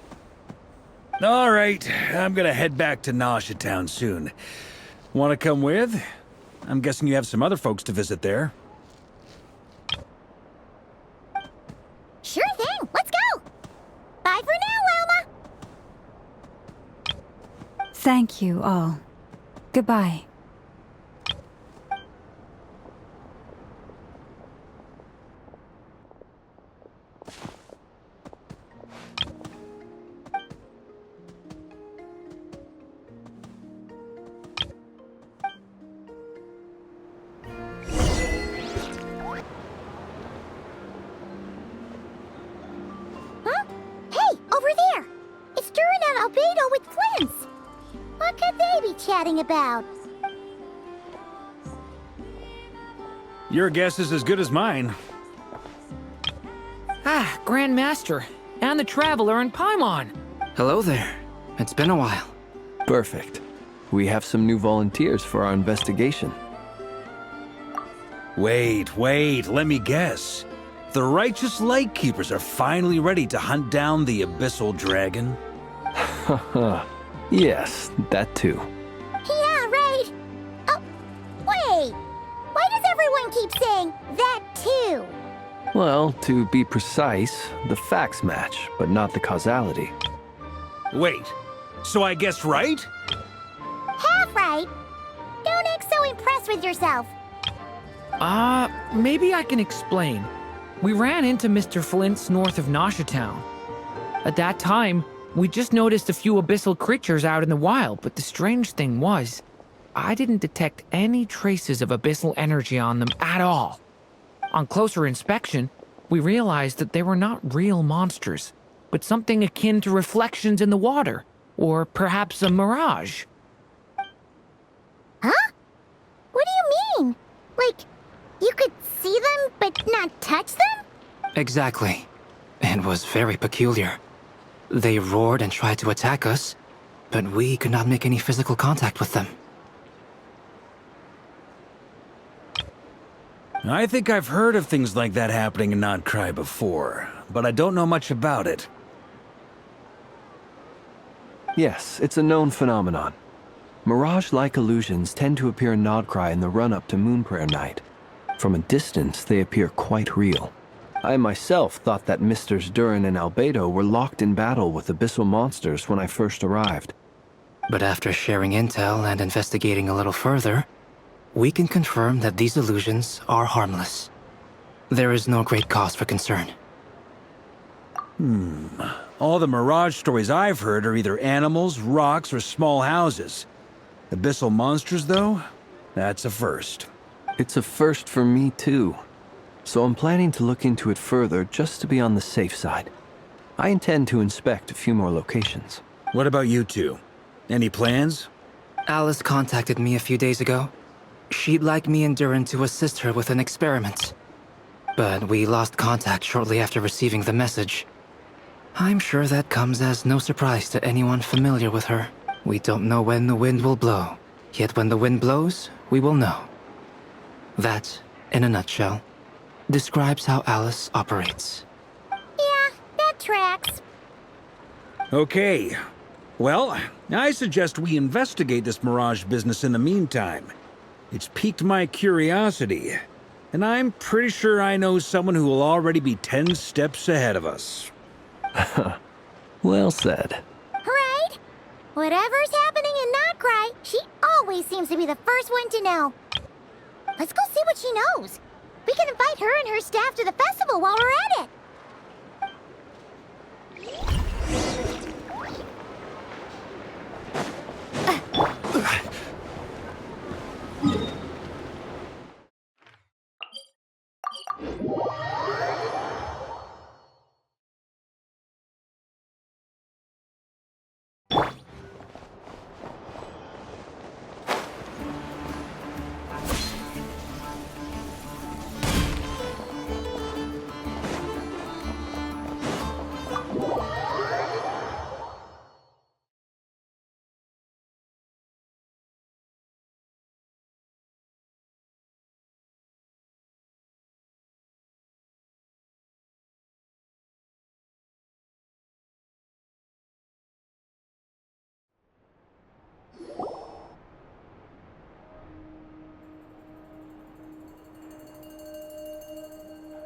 All right, I'm gonna head back to Nasha Town soon. Want to come with? I'm guessing you have some other folks to visit there. Thank you all. Goodbye. Huh? Hey, over there! It's Durin and Albedo with Flints! What could they be chatting about? Your guess is as good as mine. Ah, Grand Master, and the Traveler and Paimon. Hello there. It's been a while. Perfect. We have some new volunteers for our investigation. Wait, let me guess. The righteous Lightkeepers are finally ready to hunt down the Abyssal Dragon? Haha. Yes, that too. Yeah, right! Oh, wait! Why does everyone keep saying that too? Well, to be precise, the facts match, but not the causality. Wait, so I guessed right? Half right! Don't act so impressed with yourself. Maybe I can explain. We ran into Mr. Flint's north of Nasha Town. At that time, we just noticed a few abyssal creatures out in the wild, but the strange thing was, I didn't detect any traces of abyssal energy on them at all. On closer inspection, we realized that they were not real monsters, but something akin to reflections in the water, or perhaps a mirage. Huh? What do you mean? Like, you could see them, but not touch them? Exactly. It was very peculiar. They roared and tried to attack us, but we could not make any physical contact with them. I think I've heard of things like that happening in Nocturne before, but I don't know much about it. Yes, it's a known phenomenon. Mirage-like illusions tend to appear in Nocturne in the run-up to Moonprayer Night. From a distance, they appear quite real. I myself thought that Misters Durin and Albedo were locked in battle with abyssal monsters when I first arrived. But after sharing intel and investigating a little further, we can confirm that these illusions are harmless. There is no great cause for concern. All the Mirage stories I've heard are either animals, rocks, or small houses. Abyssal monsters, though? That's a first. It's a first for me, too. So I'm planning to look into it further just to be on the safe side. I intend to inspect a few more locations. What about you two? Any plans? Alice contacted me a few days ago. She'd like me and Durin to assist her with an experiment. But we lost contact shortly after receiving the message. I'm sure that comes as no surprise to anyone familiar with her. We don't know when the wind will blow, yet when the wind blows, we will know. That, in a nutshell, describes how Alice operates. Yeah, that tracks. Okay. Well, I suggest we investigate this Mirage business in the meantime. It's piqued my curiosity, and I'm pretty sure I know someone who will already be 10 steps ahead of us. Well said. Right? Whatever's happening in Nocturne, she always seems to be the first one to know. Let's go see what she knows. We can invite her and her staff to the festival while we're at it.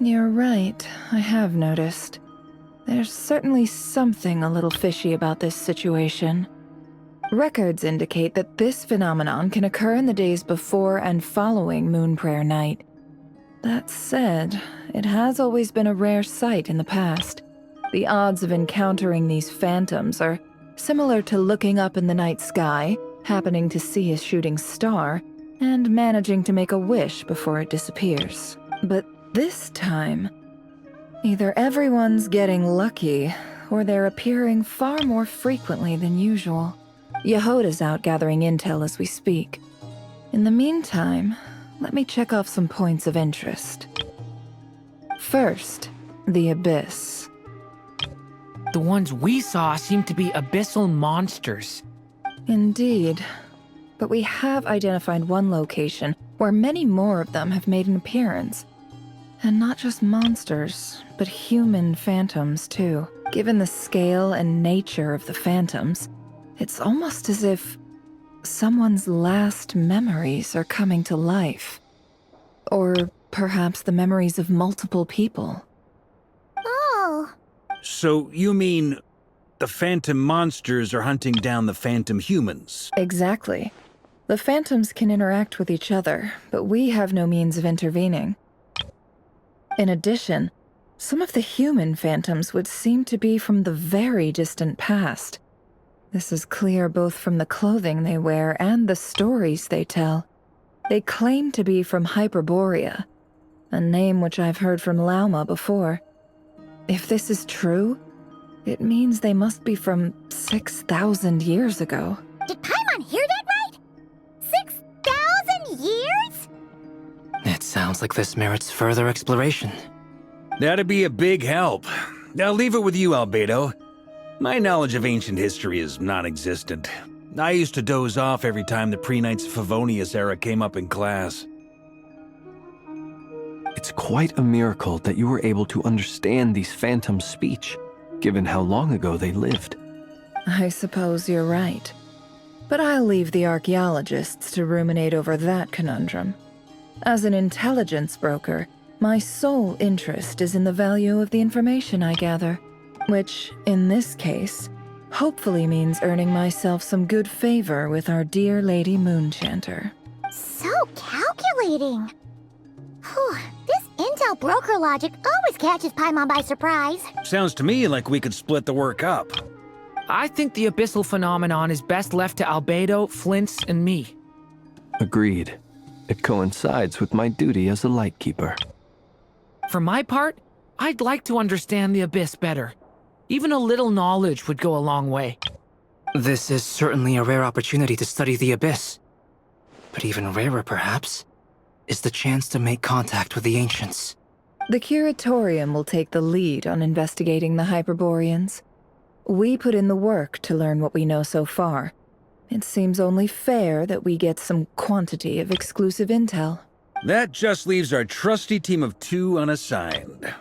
You're right, I have noticed. There's certainly something a little fishy about this situation. Records indicate that this phenomenon can occur in the days before and following Moon Prayer Night. That said, it has always been a rare sight in the past. The odds of encountering these phantoms are similar to looking up in the night sky, happening to see a shooting star, and managing to make a wish before it disappears. But this time, either everyone's getting lucky, or they're appearing far more frequently than usual. Yehoda's out gathering intel as we speak. In the meantime, let me check off some points of interest. First, the Abyss. The ones we saw seem to be abyssal monsters. Indeed. But we have identified one location where many more of them have made an appearance. And not just monsters, but human phantoms too. Given the scale and nature of the phantoms, it's almost as if someone's last memories are coming to life. Or perhaps the memories of multiple people. Oh. So you mean the phantom monsters are hunting down the phantom humans? Exactly. The phantoms can interact with each other, but we have no means of intervening. In addition, some of the human phantoms would seem to be from the very distant past. This is clear both from the clothing they wear and the stories they tell. They claim to be from Hyperborea, a name which I've heard from Lauma before. If this is true, it means they must be from 6,000 years ago. Did Paimon hear that right? 6,000 years? It sounds like this merits further exploration. That'd be a big help. I'll leave it with you, Albedo. My knowledge of ancient history is non-existent. I used to doze off every time the pre-Knights of Favonius era came up in class. It's quite a miracle that you were able to understand these phantoms' speech, given how long ago they lived. I suppose you're right. But I'll leave the archaeologists to ruminate over that conundrum. As an intelligence broker, my sole interest is in the value of the information I gather, which, in this case, hopefully means earning myself some good favor with our dear Lady Moonchanter. So calculating. Whew, this intel broker logic always catches Paimon by surprise. Sounds to me like we could split the work up. I think the abyssal phenomenon is best left to Albedo, Flint's, and me. Agreed. It coincides with my duty as a lightkeeper. For my part, I'd like to understand the Abyss better. Even a little knowledge would go a long way. This is certainly a rare opportunity to study the Abyss. But even rarer, perhaps, is the chance to make contact with the Ancients. The Curatorium will take the lead on investigating the Hyperboreans. We put in the work to learn what we know so far. It seems only fair that we get some quantity of exclusive intel. That just leaves our trusty team of 2 unassigned.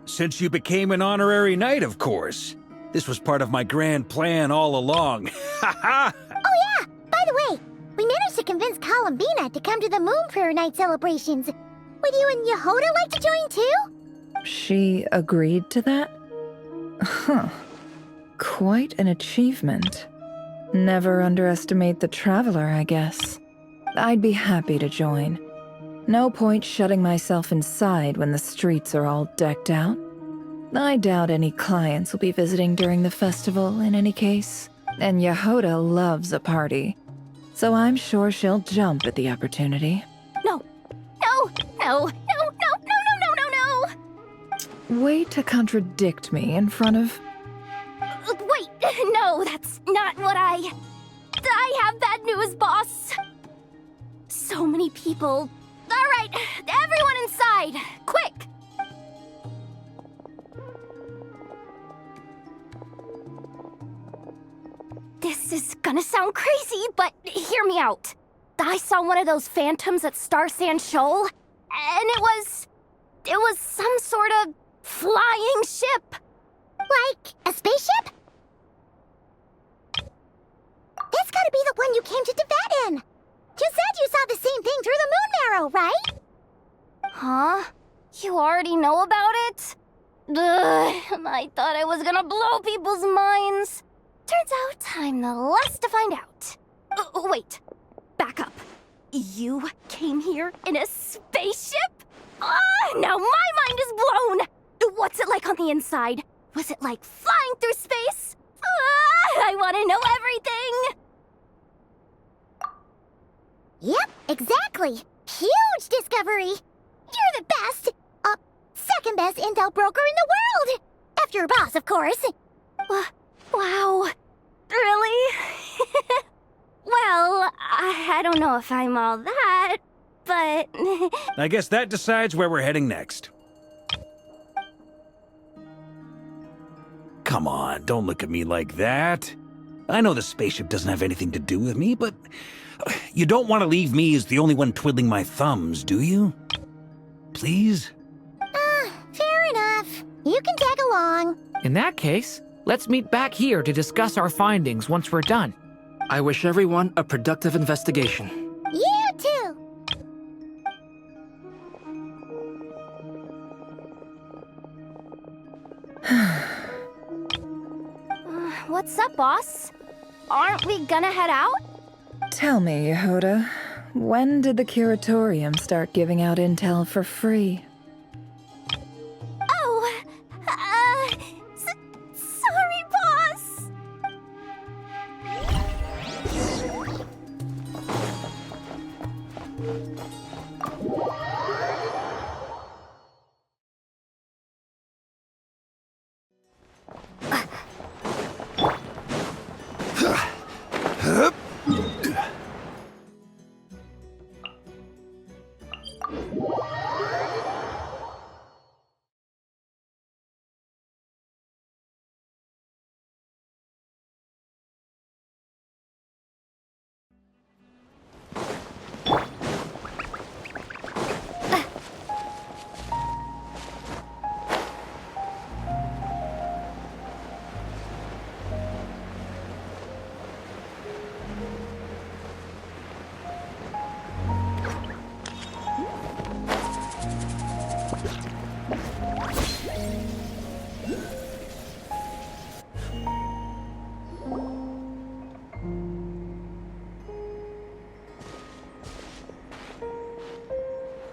Since you became an honorary knight, of course. This was part of my grand plan all along. Ha ha! Oh yeah! By the way, we managed to convince Columbina to come to the Moon Prayer Night celebrations. Would you and Yehoda like to join too? She agreed to that? Huh. Quite an achievement. Never underestimate the traveler, I guess. I'd be happy to join. No point shutting myself inside when the streets are all decked out. I doubt any clients will be visiting during the festival in any case. And Yehoda loves a party, so I'm sure she'll jump at the opportunity. No. No! No! No! No! No! No! No! No! Way to contradict me in front of... Wait! No, that's not what I have bad news, boss! So many people... Alright, everyone inside! Quick! This is gonna sound crazy, but hear me out. I saw one of those phantoms at Star Sand Shoal, and it was some sort of flying ship. Like a spaceship? That's gotta be the one you came to Tibet in. You said you saw the same thing through the moon marrow, right? Huh? You already know about it? Ugh, I thought I was gonna blow people's minds. Turns out I'm the last to find out. Wait, back up. You came here in a spaceship? Now my mind is blown! What's it like on the inside? Was it like flying through space? I want to know everything! Yep, exactly. Huge discovery. You're the best. Second best intel broker in the world. After your boss, of course. Wow. Really? Well, I don't know if I'm all that, but... I guess that decides where we're heading next. Come on, don't look at me like that. I know the spaceship doesn't have anything to do with me, but you don't want to leave me as the only one twiddling my thumbs, do you? Please? Fair enough. You can tag along. In that case, let's meet back here to discuss our findings once we're done. I wish everyone a productive investigation. You too. What's up, boss? Aren't we gonna head out? Tell me, Yehoda, when did the Curatorium start giving out intel for free? Oh, sorry, boss.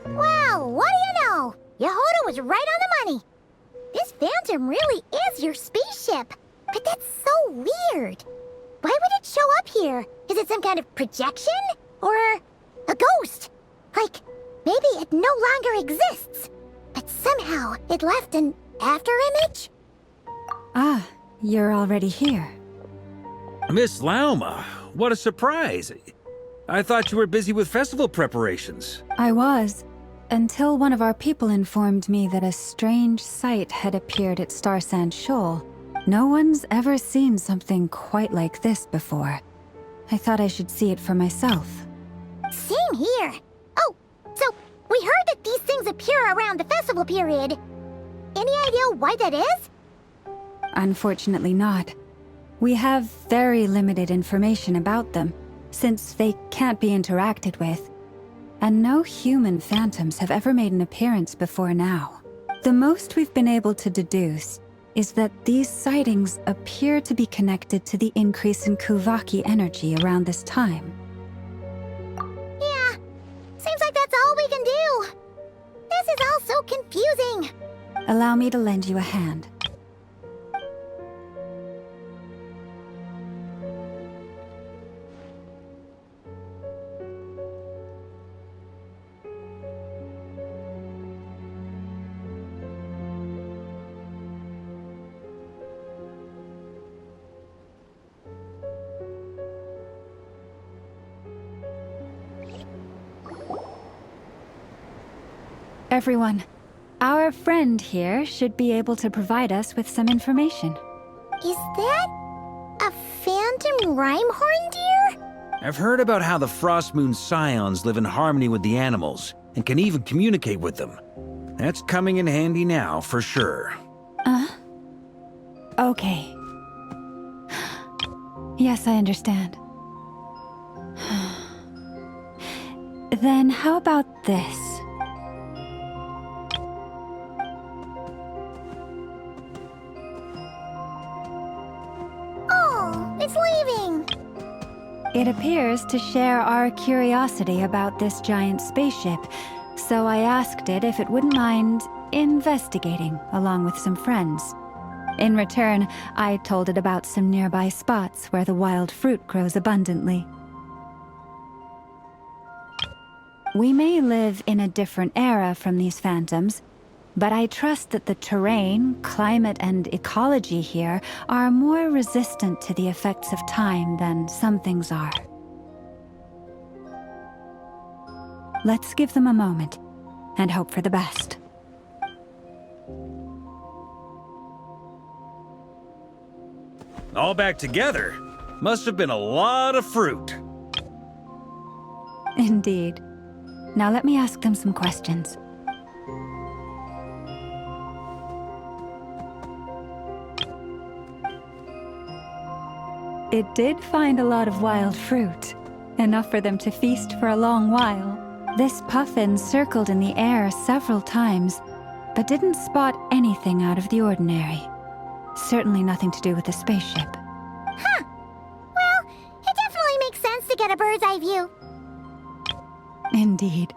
Well, what do you know? Yehoda was right on the money. This Phantom really is your spaceship. But that's so weird. Why would it show up here? Is it some kind of projection? Or a ghost? Like, maybe it no longer exists. But somehow it left an afterimage? Ah, you're already here. Miss Lauma, what a surprise. I thought you were busy with festival preparations. I was, until one of our people informed me that a strange sight had appeared at Star Sand Shoal. No one's ever seen something quite like this before. I thought I should see it for myself. Same here. Oh, so we heard that these things appear around the festival period. Any idea why that is? Unfortunately not. We have very limited information about them, since they can't be interacted with. And no human phantoms have ever made an appearance before now. The most we've been able to deduce is that these sightings appear to be connected to the increase in Kuvaki energy around this time. Yeah, seems like that's all we can do. This is all so confusing. Allow me to lend you a hand. Everyone, our friend here should be able to provide us with some information. Is that a phantom rhymehorn deer? I've heard about how the Frost Moon Scions live in harmony with the animals and can even communicate with them. That's coming in handy now, for sure. Okay. Yes, I understand. Then how about this? it's leaving? It appears to share our curiosity about this giant spaceship, so I asked it if it wouldn't mind investigating along with some friends. In return, I told it about some nearby spots where the wild fruit grows abundantly. We may live in a different era from these phantoms, but I trust that the terrain, climate, and ecology here are more resistant to the effects of time than some things are. Let's give them a moment and hope for the best. All back together? Must have been a lot of fruit. Indeed. Now let me ask them some questions. It did find a lot of wild fruit, enough for them to feast for a long while. This puffin circled in the air several times, but didn't spot anything out of the ordinary. Certainly nothing to do with the spaceship. Huh. Well, it definitely makes sense to get a bird's eye view. Indeed.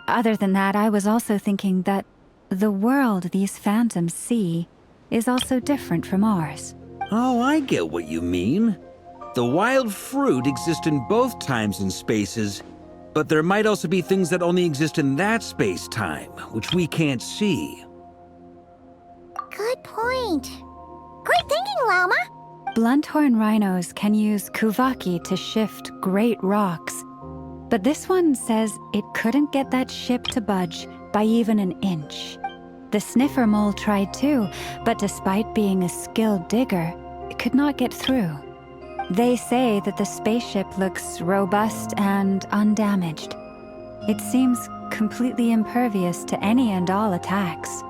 Other than that, I was also thinking that the world these phantoms see is also different from ours. Oh, I get what you mean. The wild fruit exists in both times and spaces, but there might also be things that only exist in that space-time, which we can't see. Good point. Great thinking, Llama. Blunthorn rhinos can use kuvaki to shift great rocks, but this one says it couldn't get that ship to budge by even an inch. The sniffer mole tried too, but despite being a skilled digger, it could not get through. They say that the spaceship looks robust and undamaged. It seems completely impervious to any and all attacks.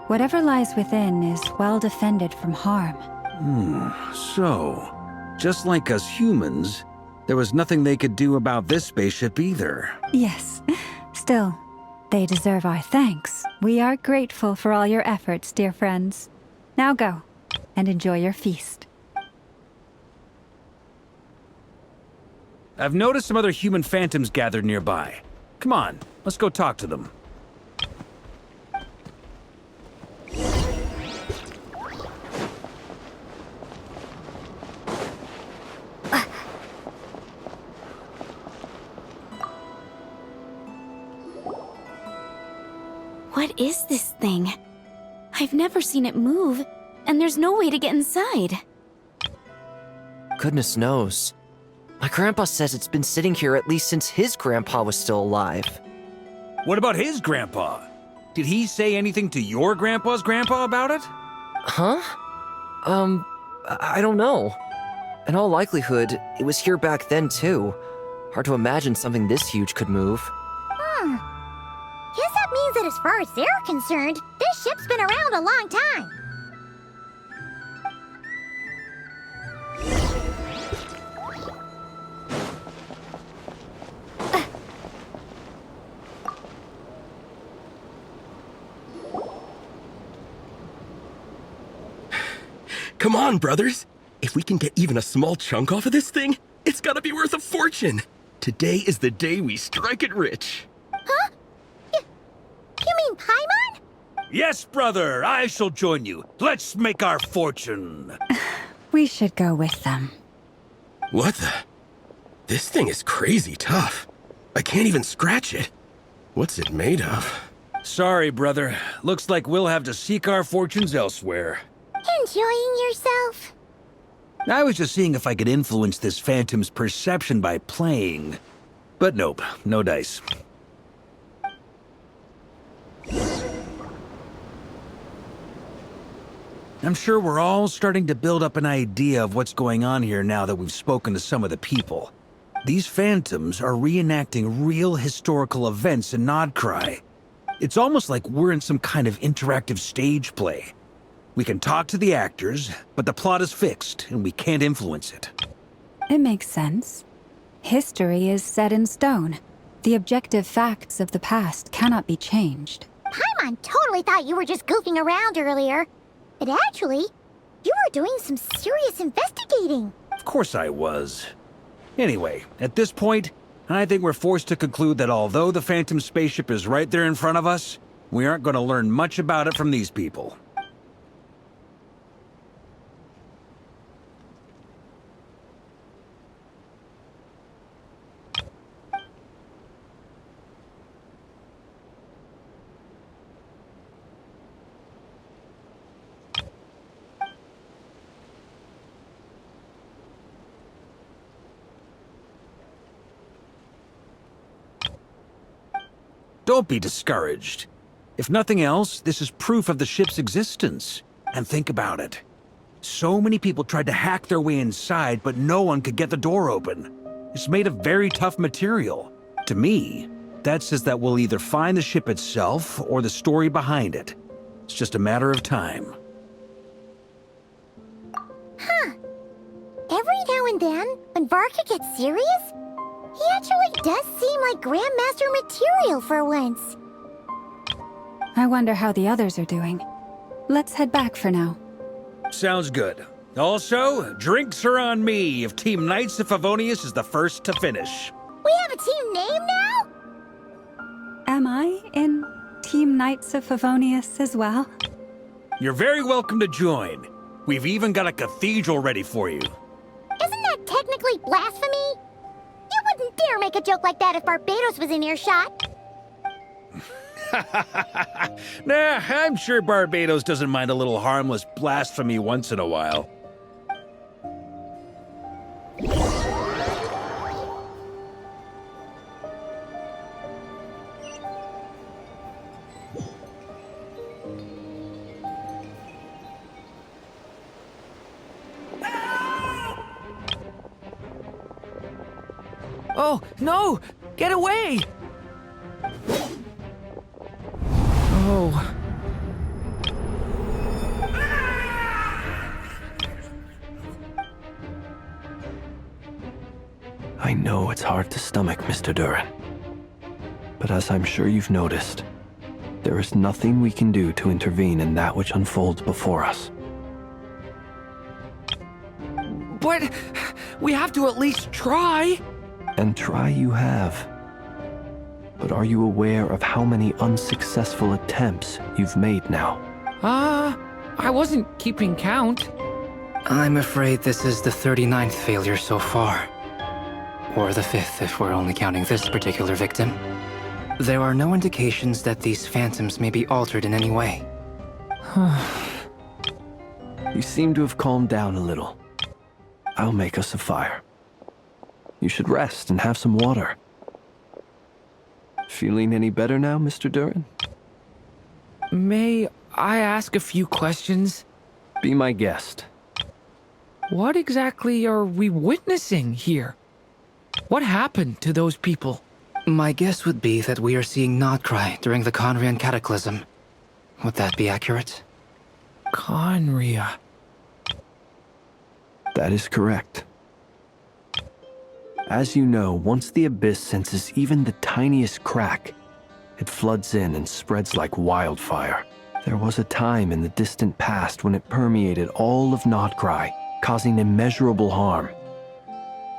Whatever lies within is well defended from harm. So, just like us humans, there was nothing they could do about this spaceship either. Yes. Still, they deserve our thanks. We are grateful for all your efforts, dear friends. Now go, and enjoy your feast. I've noticed some other human phantoms gathered nearby. Come on, let's go talk to them. What is this thing? I've never seen it move, and there's no way to get inside. Goodness knows. My grandpa says it's been sitting here at least since his grandpa was still alive. What about his grandpa? Did he say anything to your grandpa's grandpa about it? Huh? I don't know. In all likelihood, it was here back then too. Hard to imagine something this huge could move. Guess that means that as far as they're concerned, this ship's been around a long time. Come on, brothers. If we can get even a small chunk off of this thing, it's gotta be worth a fortune. Today is the day we strike it rich. Huh? You mean Paimon? Yes, brother, I shall join you. Let's make our fortune. We should go with them. What the? This thing is crazy tough. I can't even scratch it. What's it made of? Sorry, brother. Looks like we'll have to seek our fortunes elsewhere. Enjoying yourself? I was just seeing if I could influence this phantom's perception by playing. But nope, no dice. I'm sure we're all starting to build up an idea of what's going on here now that we've spoken to some of the people. These phantoms are reenacting real historical events in Nodcry. It's almost like we're in some kind of interactive stage play. We can talk to the actors, but the plot is fixed, and we can't influence it. It makes sense. History is set in stone. The objective facts of the past cannot be changed. Paimon totally thought you were just goofing around earlier. But actually, You were doing some serious investigating. Of course I was. Anyway, at this point, I think we're forced to conclude that although the Phantom spaceship is right there in front of us, we aren't going to learn much about it from these people. Don't be discouraged. If nothing else, this is proof of the ship's existence. And think about it. So many people tried to hack their way inside, but no one could get the door open. It's made of very tough material. To me, that says that we'll either find the ship itself or the story behind it. It's just a matter of time. Huh. Every now and then, when Varka gets serious, he actually does seem like Grandmaster material for once. I wonder how the others are doing. Let's head back for now. Sounds good. Also, drinks are on me if Team Knights of Favonius is the first to finish. We have a team name now? Am I in Team Knights of Favonius as well? You're very welcome to join. We've even got a cathedral ready for you. Isn't that technically blasphemy? You wouldn't dare make a joke like that if Barbados was in earshot. Nah, I'm sure Barbados doesn't mind a little harmless blasphemy once in a while. Oh, no! Get away! Oh. I know it's hard to stomach, Mr. Duran. But as I'm sure you've noticed, there is nothing we can do to intervene in that which unfolds before us. But we have to at least try. And try you have. But are you aware of how many unsuccessful attempts you've made now? I wasn't keeping count. I'm afraid this is the 39th failure so far. Or the 5th if we're only counting this particular victim. There are no indications that these phantoms may be altered in any way. You seem to have calmed down a little. I'll make us a fire. You should rest and have some water. Feeling any better now, Mr. Duran? May I ask a few questions? Be my guest. What exactly are we witnessing here? What happened to those people? My guess would be that we are seeing Nocturne during the Conrian Cataclysm. Would that be accurate? Conria. That is correct. As you know, once the Abyss senses even the tiniest crack, it floods in and spreads like wildfire. There was a time in the distant past when it permeated all of Nocturne, causing immeasurable harm.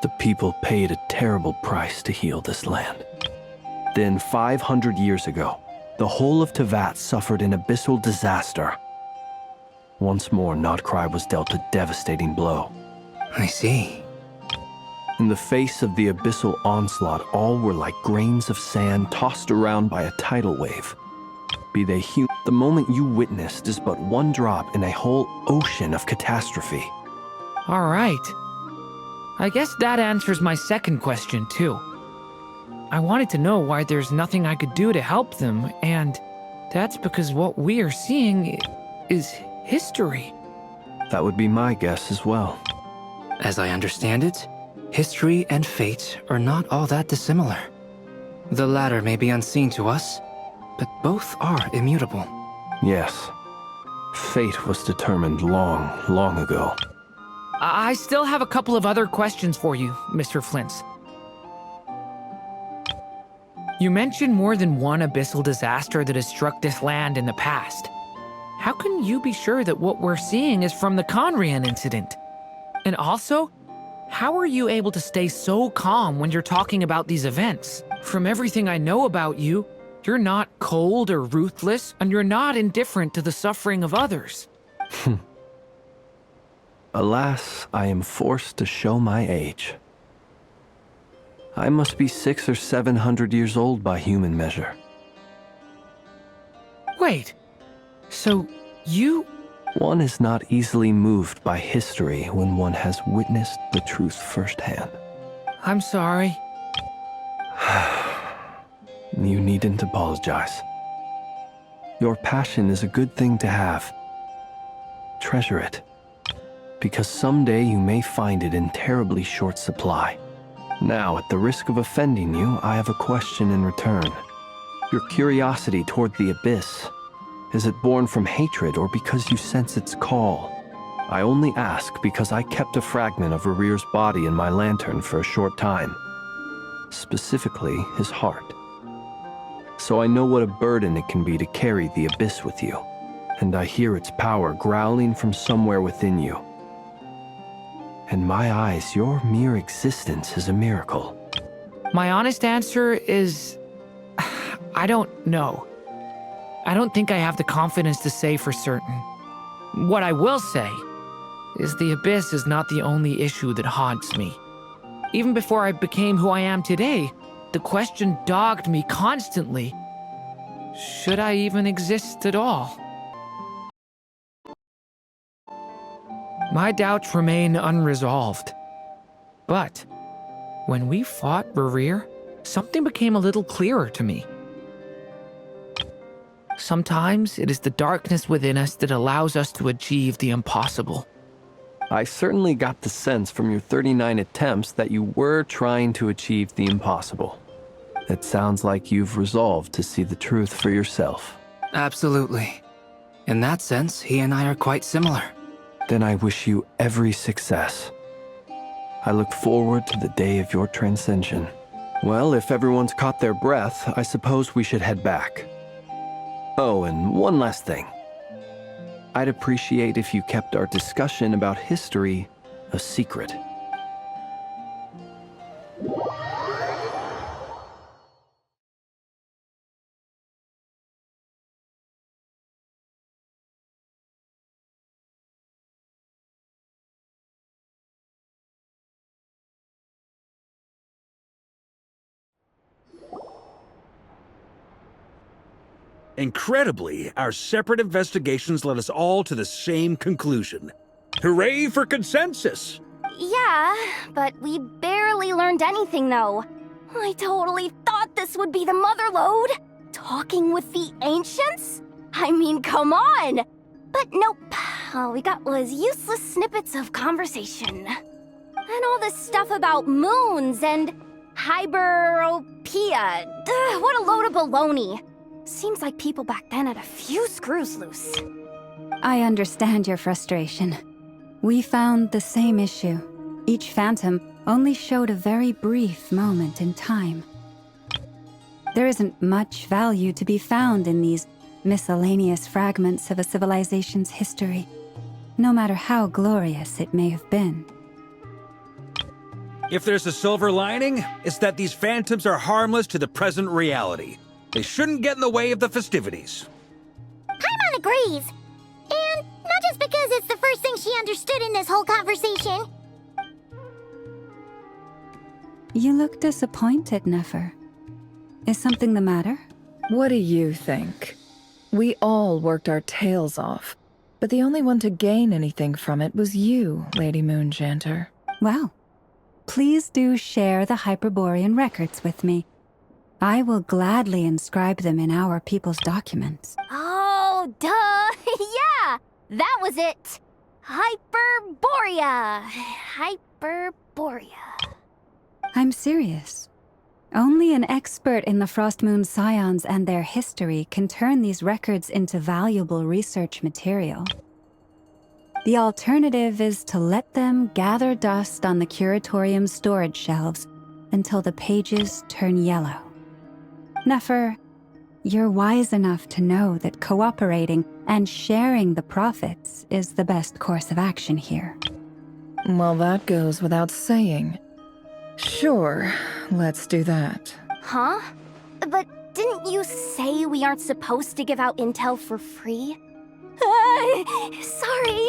The people paid a terrible price to heal this land. Then 500 years ago, the whole of Teyvat suffered an abyssal disaster. Once more, Nocturne was dealt a devastating blow. I see. In the face of the abyssal onslaught, all were like grains of sand tossed around by a tidal wave. Be they human, the moment you witnessed is but one drop in a whole ocean of catastrophe. All right. I guess that answers my second question, too. I wanted to know why there's nothing I could do to help them, and that's because what we are seeing is history. That would be my guess as well. As I understand it, history and fate are not all that dissimilar. The latter may be unseen to us, but both are immutable. Yes. Fate was determined long, long ago. I still have a couple of other questions for you, Mr. Flint's. You mentioned more than one abyssal disaster that has struck this land in the past. how can you be sure that what we're seeing is from the Conrian incident? And also, how are you able to stay so calm when you're talking about these events? From everything I know about you, you're not cold or ruthless, and you're not indifferent to the suffering of others. Alas, I am forced to show my age. I must be 600 or 700 years old by human measure. Wait, so you... One is not easily moved by history when one has witnessed the truth firsthand. I'm sorry. You needn't apologize. Your passion is a good thing to have. Treasure it, because someday you may find it in terribly short supply. Now, at the risk of offending you, I have a question in return. Your curiosity toward the abyss, is it born from hatred or because you sense its call? I only ask because I kept a fragment of Rarir's body in my lantern for a short time. Specifically, his heart. So I know what a burden it can be to carry the abyss with you. And I hear its power growling from somewhere within you. In my eyes, your mere existence is a miracle. My honest answer is... I don't know. I don't think I have the confidence to say for certain. What I will say is the abyss is not the only issue that haunts me. Even before I became who I am today, the question dogged me constantly. Should I even exist at all? My doubts remain unresolved. But when we fought Rarir, something became a little clearer to me. Sometimes it is the darkness within us that allows us to achieve the impossible. I certainly got the sense from your 39 attempts that you were trying to achieve the impossible. It sounds like you've resolved to see the truth for yourself. Absolutely. In that sense, he and I are quite similar. Then I wish you every success. I look forward to the day of your transcension. Well, if everyone's caught their breath, I suppose we should head back. Oh, and one last thing. I'd appreciate if you kept our discussion about history a secret. Incredibly, our separate investigations led us all to the same conclusion. Hooray for consensus! Yeah, but we barely learned anything, though. I totally thought this would be the mother lode. Talking with the ancients? I mean, come on! But nope. All we got was useless snippets of conversation. And all this stuff about moons and hyperopia. What a load of baloney. Seems like people back then had a few screws loose. I understand your frustration. We found the same issue. Each phantom only showed a very brief moment in time. There isn't much value to be found in these miscellaneous fragments of a civilization's history, no matter how glorious it may have been. If there's a silver lining, it's that these phantoms are harmless to the present reality. They shouldn't get in the way of the festivities. Paimon agrees. And not just because it's the first thing she understood in this whole conversation. You look disappointed, Nefer. Is something the matter? What do you think? We all worked our tails off, but the only one to gain anything from it was you, Lady Moonjanter. Well, please do share the Hyperborean records with me. I will gladly inscribe them in our people's documents. Oh, duh! Yeah! That was it! Hyperborea! Hyperborea. I'm serious. Only an expert in the Frostmoon Scions and their history can turn these records into valuable research material. The alternative is to let them gather dust on the Curatorium's storage shelves until the pages turn yellow. Nefer, you're wise enough to know that cooperating and sharing the profits is the best course of action here. Well, that goes without saying. Sure, let's do that. Huh? But didn't you say we aren't supposed to give out intel for free? Sorry.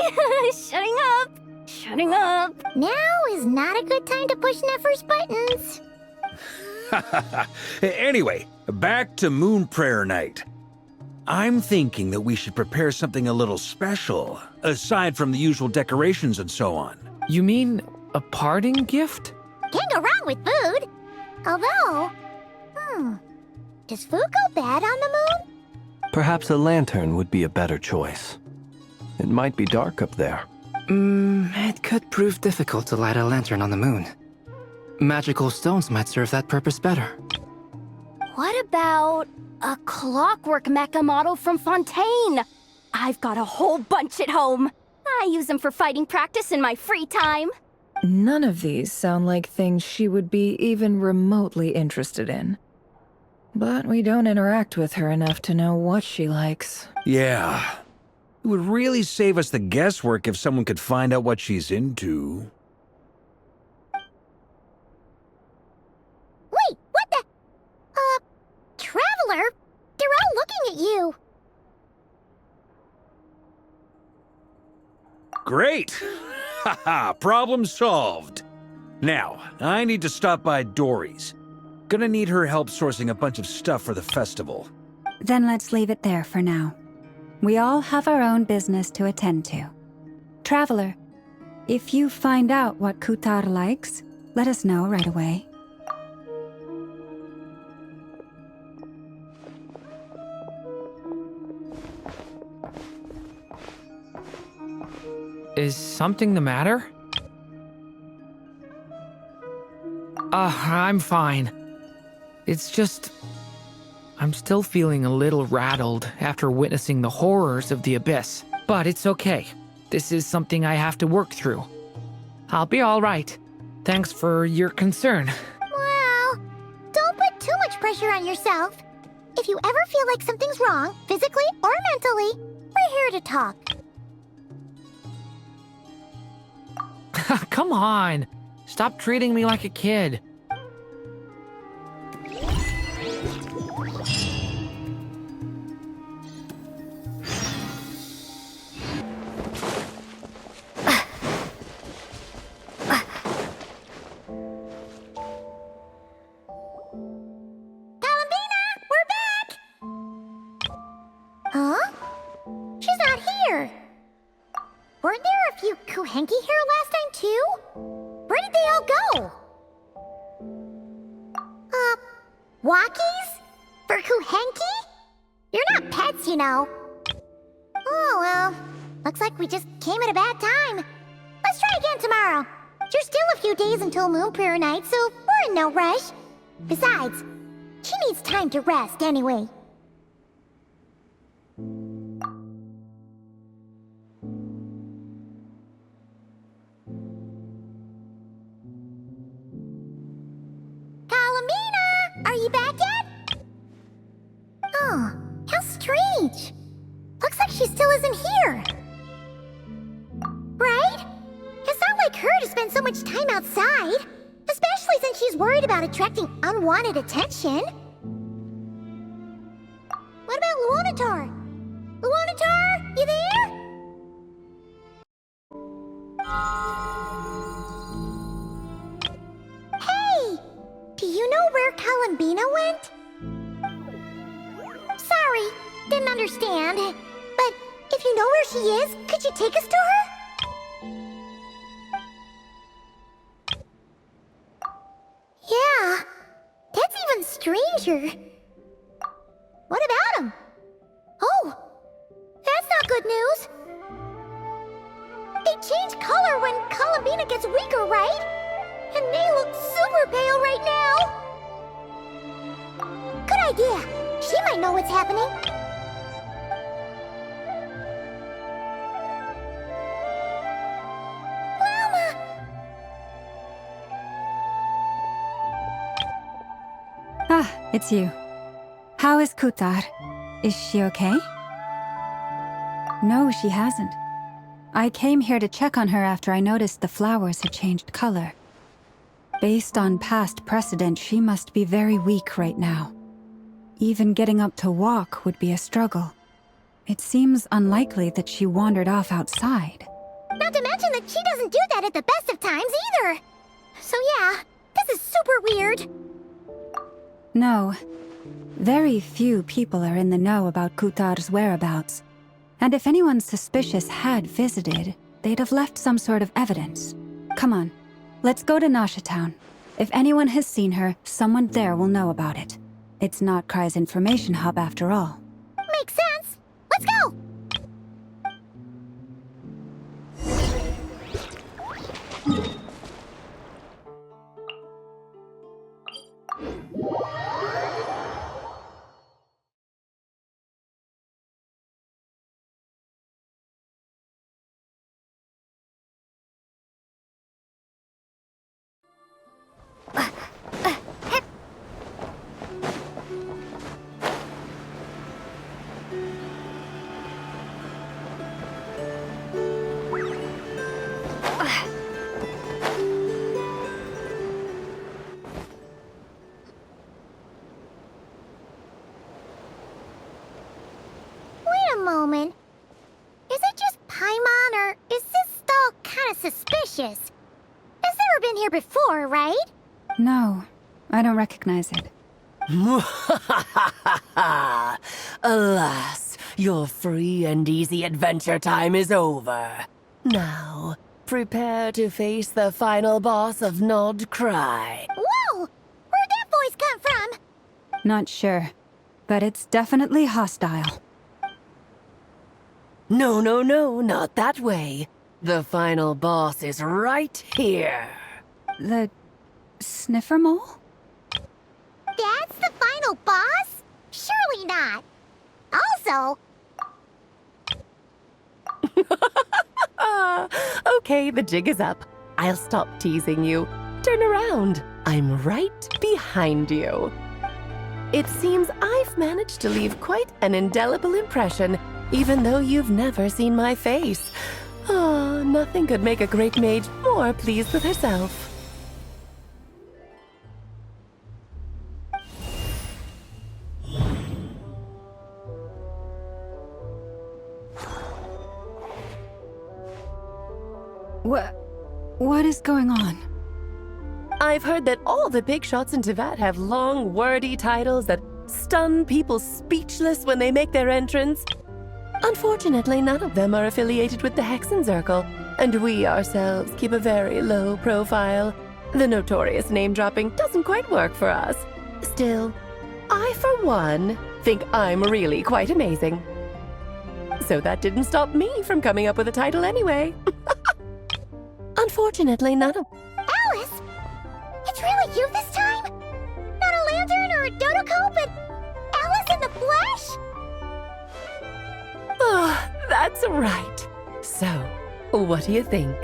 Shutting up. Now is not a good time to push Nefer's buttons. Anyway, back to Moon Prayer Night. I'm thinking that we should prepare something a little special, aside from the usual decorations and so on. You mean a parting gift? Can't go wrong with food. Although, does food go bad on the moon? Perhaps a lantern would be a better choice. It might be dark up there. It could prove difficult to light a lantern on the moon. Magical stones might serve that purpose better. What about a clockwork mecha model from Fontaine? I've got a whole bunch at home. I use them for fighting practice in my free time. None of these sound like things she would be even remotely interested in. But we don't interact with her enough to know what she likes. Yeah. It would really save us the guesswork if someone could find out what she's into. Wait, what the? Traveler? They're all looking at you. Great! Haha, problem solved. Now, I need to stop by Dory's. Gonna need her help sourcing a bunch of stuff for the festival. Then let's leave it there for now. We all have our own business to attend to. Traveler, if you find out what Kutar likes, let us know right away. Is something the matter? I'm fine. It's just... I'm still feeling a little rattled after witnessing the horrors of the Abyss. But it's okay. This is something I have to work through. I'll be all right. Thanks for your concern. Well, don't put too much pressure on yourself. If you ever feel like something's wrong, physically or mentally, we're here to talk. Come on. Stop treating me like a kid. Huh? She's not here. Weren't there a few Kuhenki here last time too? Where did they all go? Walkies? For Kuhenki? You're not pets, you know. Oh well, looks like we just came at a bad time. Let's try again tomorrow. There's still a few days until Moon Prayer Night, so we're in no rush. Besides, she needs time to rest anyway. Kalamina! Are you back yet? Oh, how strange. Looks like she still isn't here. Right? It's not like her to spend so much time outside. Especially since she's worried about attracting unwanted attention. What about Luonatar? Luonatar, you there? Hey! Do you know where Kalambina went? Sorry, didn't understand. But if you know where she is, could you take us to her? Yeah, that's even stranger. What about him? Oh, that's not good news. They change color when Kalambina gets weaker, right? And they look super pale right now. Good idea. She might know what's happening. Ah, it's you. How is Kutar? Is she okay? No, she hasn't. I came here to check on her after I noticed the flowers had changed color. Based on past precedent, she must be very weak right now. Even getting up to walk would be a struggle. It seems unlikely that she wandered off outside. Not to mention that she doesn't do that at the best of times either. So yeah, this is super weird. No. Very few people are in the know about Kutar's whereabouts. And if anyone suspicious had visited, they'd have left some sort of evidence. Come on, let's go to Nasha Town. If anyone has seen her, someone there will know about it. It's Notcry's information hub after all. Makes sense. Let's go! Moment. Is it just Paimon, or is this stall kind of suspicious? It's never been here before, right? No, I don't recognize it. Alas, your free and easy adventure time is over. Now, prepare to face the final boss of Nocturne. Whoa! Where'd that voice come from? Not sure, but it's definitely hostile. No, no, no, not that way. The final boss is right here. The sniffer mole? That's the final boss? Surely not. Also... Okay, the jig is up. I'll stop teasing you. Turn around. I'm right behind you. It seems I've managed to leave quite an indelible impression, even though you've never seen my face. Oh, nothing could make a great mage more pleased with herself. What is going on? I've heard that all the big shots in Teyvat have long, wordy titles that stun people speechless when they make their entrance. Unfortunately, none of them are affiliated with the Hexenzirkel, and we ourselves keep a very low profile. The notorious name-dropping doesn't quite work for us. Still, I, for one, think I'm really quite amazing. So that didn't stop me from coming up with a title anyway. Unfortunately, none of... Alice? It's really you this time? Not a lantern or a dodo but Alice in the flesh? Oh, that's right. So, what do you think?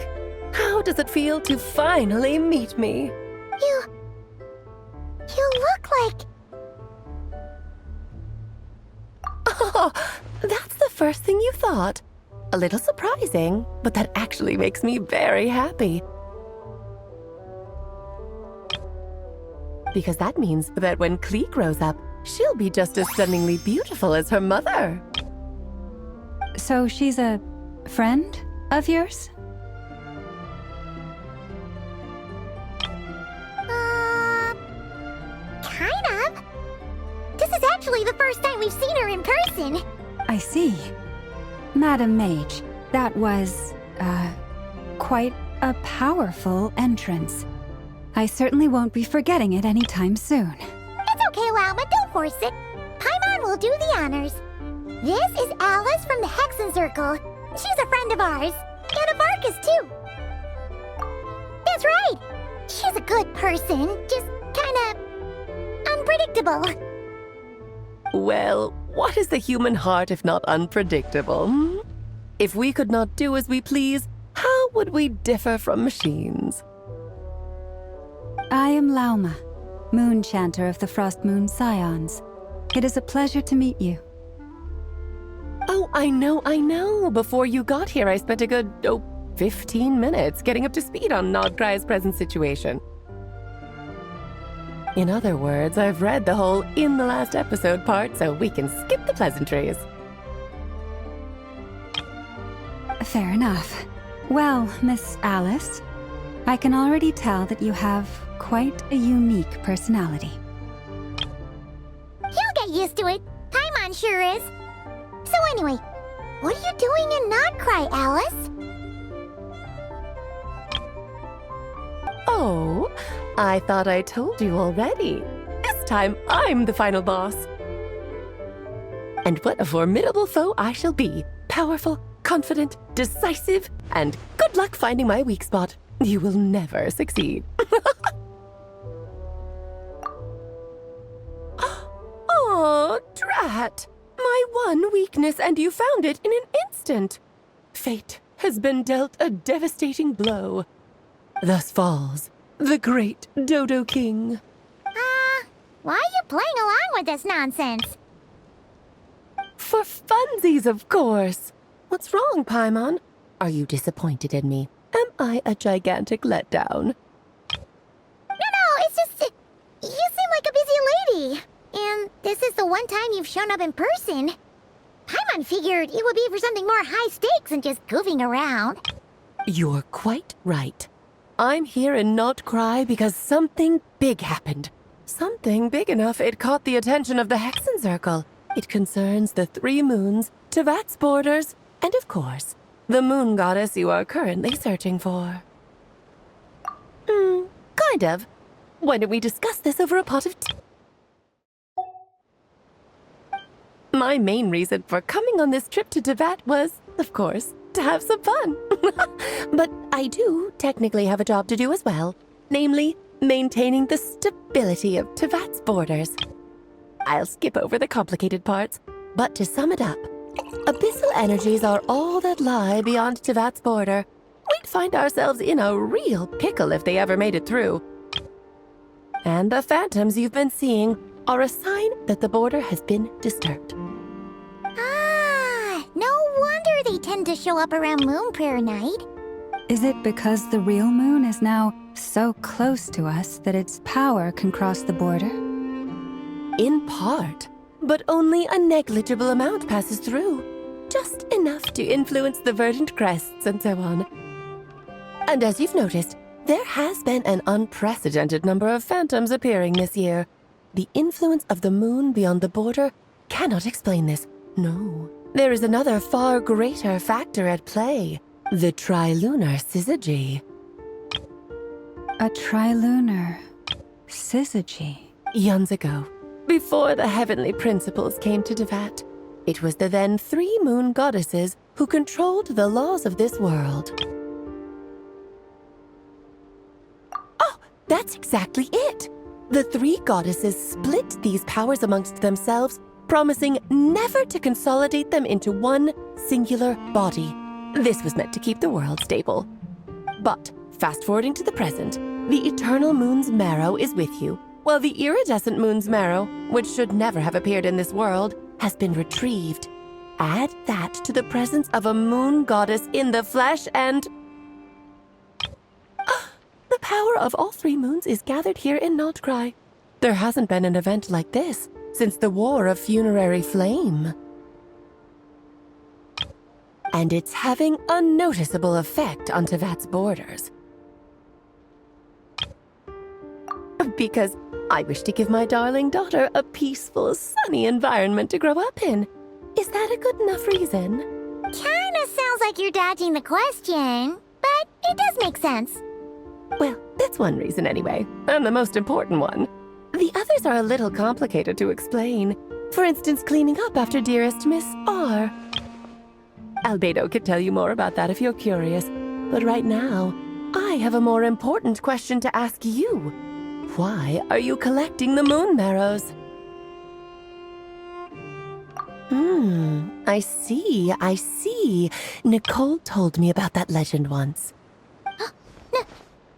How does it feel to finally meet me? You look like... Oh, that's the first thing you thought. A little surprising, but that actually makes me very happy. Because that means that when Klee grows up, she'll be just as stunningly beautiful as her mother. So she's a friend of yours? Kind of. This is actually the first time we've seen her in person. I see. Madam Mage, that was, quite a powerful entrance. I certainly won't be forgetting it anytime soon. It's okay, Lauma, don't force it. Paimon will do the honors. This is Alice from the Hexenzirkel. She's a friend of ours. And of Arcus, too. That's right. She's a good person, just kinda... unpredictable. Well, what is the human heart if not unpredictable? Hmm? If we could not do as we please, how would we differ from machines? I am Lauma, Moon Chanter of the Frost Moon Scions. It is a pleasure to meet you. A Oh, I know. Before you got here, I spent a good, 15 minutes getting up to speed on Nodcry's present situation. In other words, I've read the whole in the last episode part, so we can skip the pleasantries. Fair enough. Well, Miss Alice, I can already tell that you have quite a unique personality. He'll get used to it. Paimon sure is. So anyway, what are you doing in Nodcry, Alice? Oh, I thought I told you already. This time, I'm the final boss. And what a formidable foe I shall be. Powerful, confident, decisive, and good luck finding my weak spot. You will never succeed. Oh, drat! My one weakness, and you found it in an instant. Fate has been dealt a devastating blow. Thus falls the great Dodo King. Why are you playing along with this nonsense? For funsies, of course. What's wrong, Paimon? Are you disappointed in me? Am I a gigantic letdown? No, it's just... you seem like a busy lady. And this is the one time you've shown up in person. Paimon figured it would be for something more high stakes than just goofing around. You're quite right. I'm here in Nodcry because something big happened. Something big enough it caught the attention of the Hexen Circle. It concerns the 3 moons, Tevat's borders, and of course, the moon goddess you are currently searching for. Kind of. Why don't we discuss this over a pot of tea? My main reason for coming on this trip to Tevat was, of course, to have some fun. But I do technically have a job to do as well, namely, maintaining the stability of Tevat's borders. I'll skip over the complicated parts, but to sum it up, abyssal energies are all that lie beyond Tevat's border. We'd find ourselves in a real pickle if they ever made it through. And the phantoms you've been seeing are a sign that the border has been disturbed. No wonder they tend to show up around Moon Prayer Night. Is it because the real moon is now so close to us that its power can cross the border? In part, but only a negligible amount passes through. Just enough to influence the verdant crests and so on. And as you've noticed, there has been an unprecedented number of phantoms appearing this year. The influence of the moon beyond the border cannot explain this. No. There is another far greater factor at play. The trilunar syzygy. A trilunar syzygy? Eons ago, before the heavenly principles came to Tevat, it was the then 3 moon goddesses who controlled the laws of this world. Oh, that's exactly it! The 3 goddesses split these powers amongst themselves, promising never to consolidate them into one singular body. This was meant to keep the world stable. But, fast-forwarding to the present, the eternal moon's marrow is with you, while the iridescent moon's marrow, which should never have appeared in this world, has been retrieved. Add that to the presence of a moon goddess in the flesh and... the power of all 3 moons is gathered here in Nodcry. There hasn't been an event like this since the War of Funerary Flame. And it's having a noticeable effect on Tevat's borders. Because I wish to give my darling daughter a peaceful, sunny environment to grow up in. Is that a good enough reason? Kinda sounds like you're dodging the question, but it does make sense. Well, that's one reason anyway, and the most important one. The others are a little complicated to explain. For instance, cleaning up after dearest Miss R. Albedo could tell you more about that if you're curious, but right now, I have a more important question to ask you. Why are you collecting the moon marrows? I see. Nicole told me about that legend once.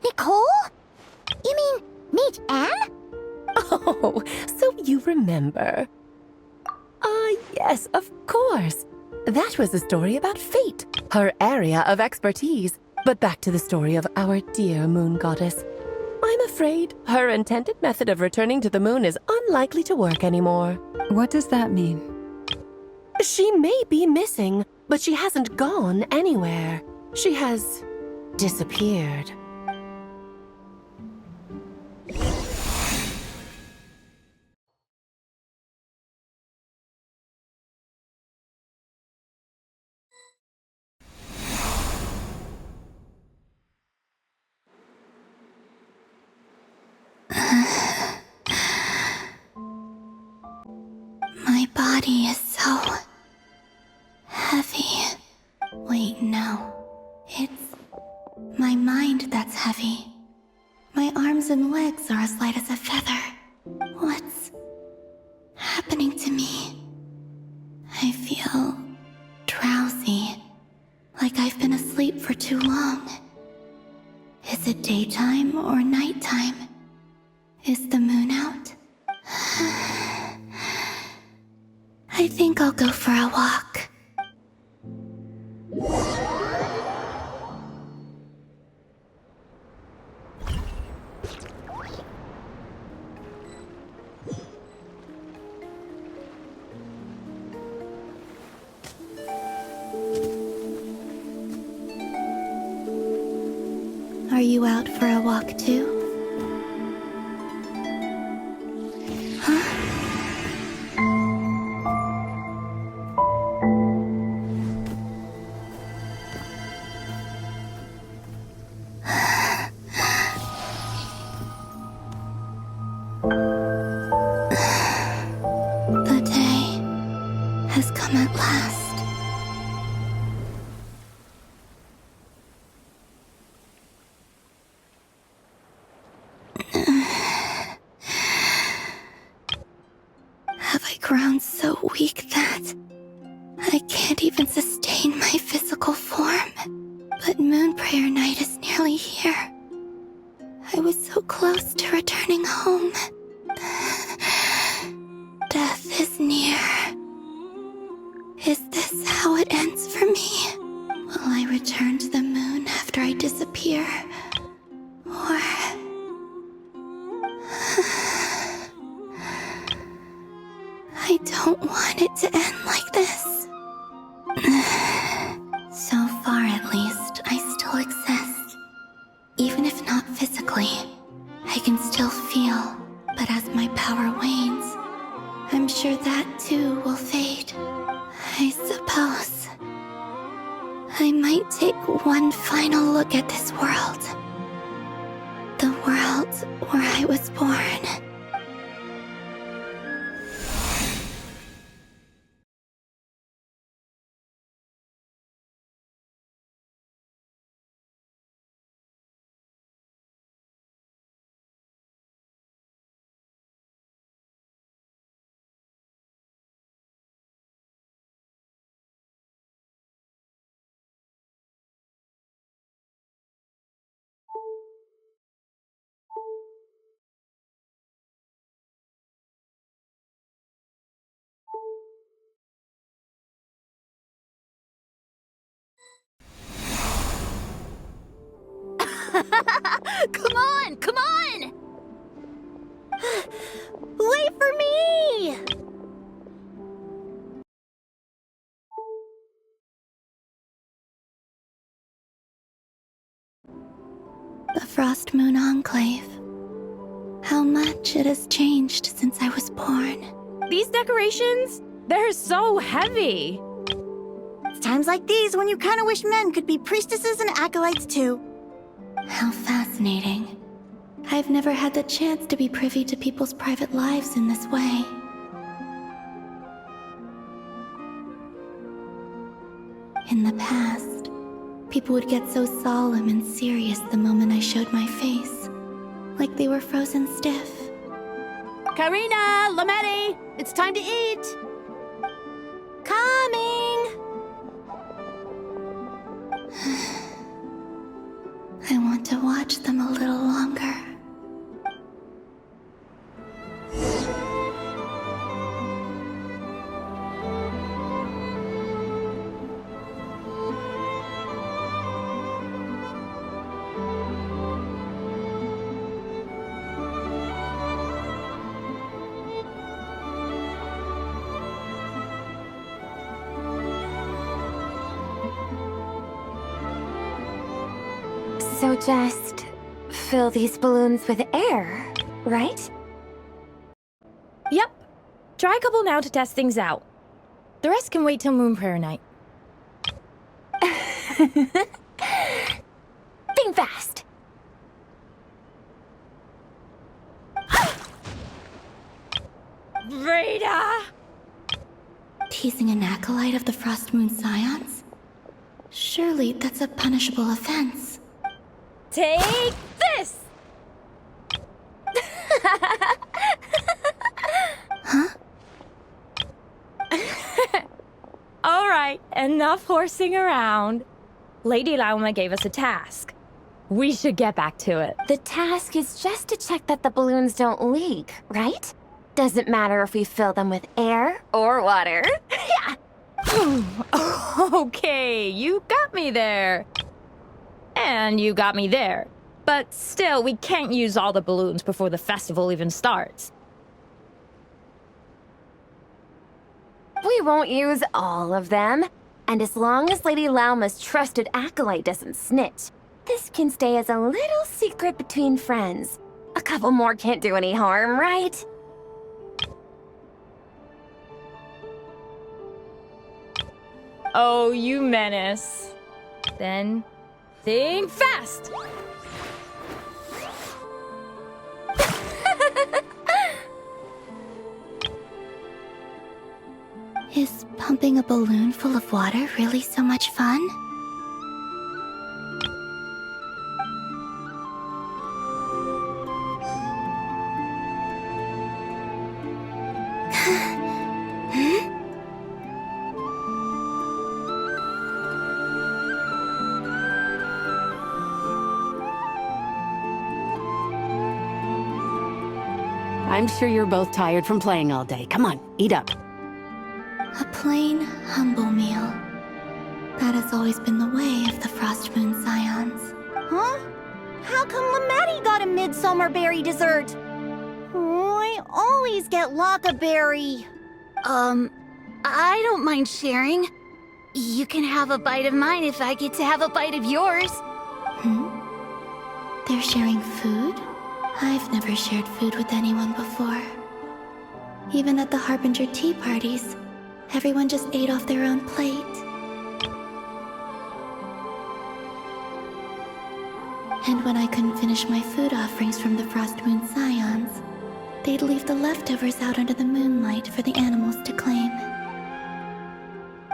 Nicole? You mean Mage Anne? Oh, so you remember. Ah, yes, of course. That was a story about fate, her area of expertise. But back to the story of our dear moon goddess. I'm afraid her intended method of returning to the moon is unlikely to work anymore. What does that mean? She may be missing, but she hasn't gone anywhere. She has disappeared. My body is so heavy. Wait, no. It's my mind that's heavy. My arms and legs are as light as a feather. What's happening to me? I feel drowsy, like I've been asleep for too long. Is it daytime or nighttime? Is the moon out? I think I'll go for a walk. Are you out for a walk too? The day has come at last. Have I grown so weak that I can't even sustain my physical form? But Moon Prayer Night is nearly here. I was so close to returning home. Death is near. Is this how it ends for me? Will I return to the moon after I disappear? Or... I don't want it to end like this. So far, at least, I still exist. Even if not physically, I can still feel. But as my power wanes, I'm sure that too will fade. I suppose I might take one final look at this world. The world where I was born. Come on! Come on! Wait for me! The Frost Moon Enclave. How much it has changed since I was born. These decorations? They're so heavy! It's times like these when you kind of wish men could be priestesses and acolytes too. How fascinating. I've never had the chance to be privy to people's private lives in this way. In the past, people would get so solemn and serious the moment I showed my face. Like they were frozen stiff. Karina! Lametti! It's time to eat! Coming! I want to watch them a little longer. Just fill these balloons with air, right? Yep. Try a couple now to test things out. The rest can wait till Moon Prayer night. Think fast! Rita! Teasing an acolyte of the Frost Moon Scions? Surely that's a punishable offense. Take this! Huh? Alright, enough horsing around. Lady Lauma gave us a task. We should get back to it. The task is just to check that the balloons don't leak, right? Doesn't matter if we fill them with air or water. Okay, you got me there. And you got me there. But still, we can't use all the balloons before the festival even starts. We won't use all of them. And as long as Lady Lauma's trusted acolyte doesn't snitch, this can stay as a little secret between friends. A couple more can't do any harm, right? Oh, you menace. Then, think fast! Is pumping a balloon full of water really so much fun? I'm sure you're both tired from playing all day. Come on, eat up. A plain, humble meal. That has always been the way of the Frost Moon Scions. Huh? How come Lamatti got a midsummer berry dessert? Oh, I always get Lockaberry. I don't mind sharing. You can have a bite of mine if I get to have a bite of yours. They're sharing food? I've never shared food with anyone before. Even at the Harbinger tea parties, everyone just ate off their own plate. And when I couldn't finish my food offerings from the Frost Moon Scions, they'd leave the leftovers out under the moonlight for the animals to claim.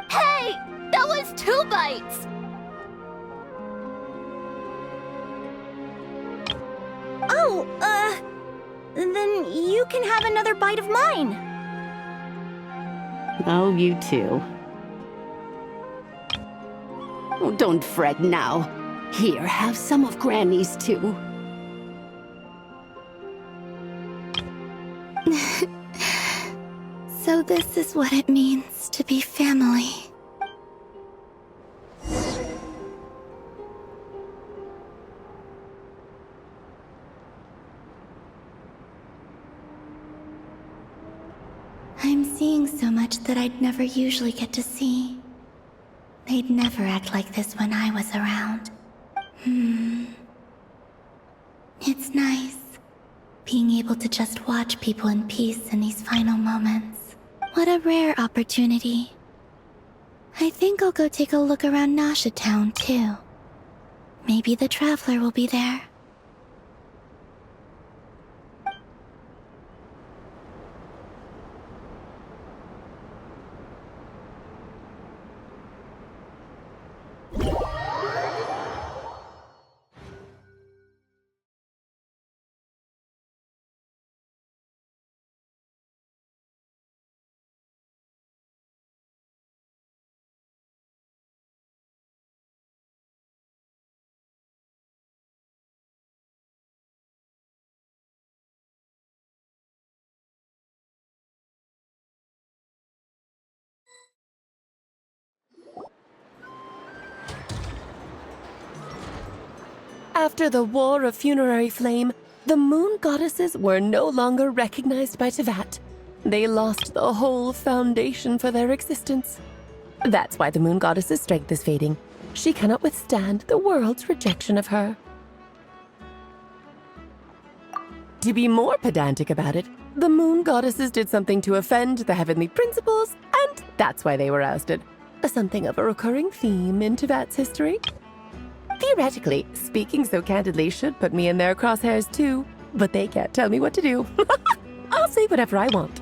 Hey! That was 2 bites! Oh, then you can have another bite of mine. Oh, you too. Oh, don't fret now. Here, have some of Granny's too. So this is what it means to be family. I'm seeing so much that I'd never usually get to see. They'd never act like this when I was around. It's nice, being able to just watch people in peace in these final moments. What a rare opportunity. I think I'll go take a look around Nasha Town, too. Maybe the Traveler will be there. After the War of Funerary Flame, the Moon Goddesses were no longer recognized by Tevat. They lost the whole foundation for their existence. That's why the Moon Goddess's strength is fading. She cannot withstand the world's rejection of her. To be more pedantic about it, the moon goddesses did something to offend the heavenly principles, and that's why they were ousted. Something of a recurring theme in Teyvat's history. Theoretically, speaking so candidly should put me in their crosshairs too, but they can't tell me what to do. I'll say whatever I want.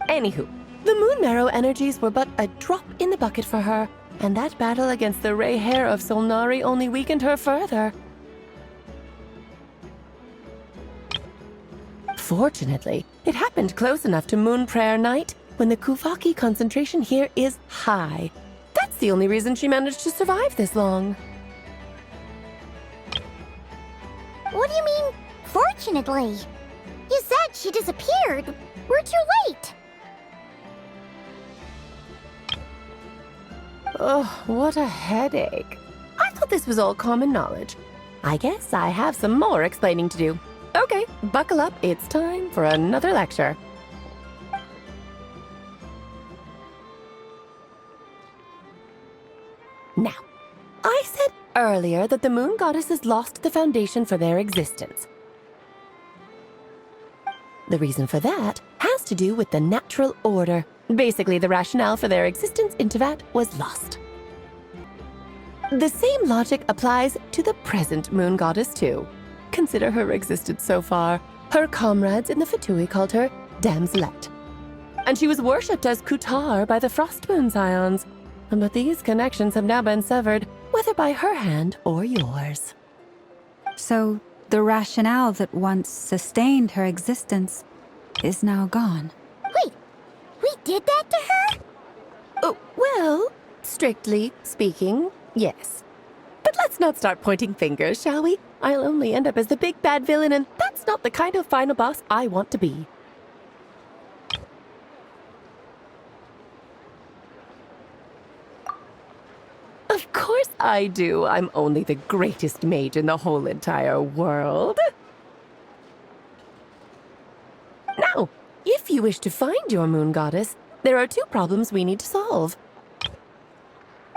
Anywho, the Moon Marrow energies were but a drop in the bucket for her, and that battle against the Ray Hair of Solnari only weakened her further. Fortunately, it happened close enough to Moon Prayer Night when the Kuvaki concentration here is high. That's the only reason she managed to survive this long. What do you mean, fortunately? You said she disappeared. We're too late. Oh, what a headache. I thought this was all common knowledge. I guess I have some more explaining to do. Okay, buckle up. It's time for another lecture. Now, I said earlier that the moon goddesses lost the foundation for their existence. The reason for that has to do with the natural order. Basically, the rationale for their existence in Teyvat was lost. The same logic applies to the present moon goddess too. Consider her existence so far. Her comrades in the Fatui called her Damselette. And she was worshipped as Kutar by the Frostmoon Scions. But these connections have now been severed, whether by her hand or yours. So, the rationale that once sustained her existence is now gone. Wait, we did that to her? Oh, well, strictly speaking, yes. But let's not start pointing fingers, shall we? I'll only end up as the big bad villain, and that's not the kind of final boss I want to be. Of course I do. I'm only the greatest mage in the whole entire world. Now, if you wish to find your moon goddess, there are two problems we need to solve.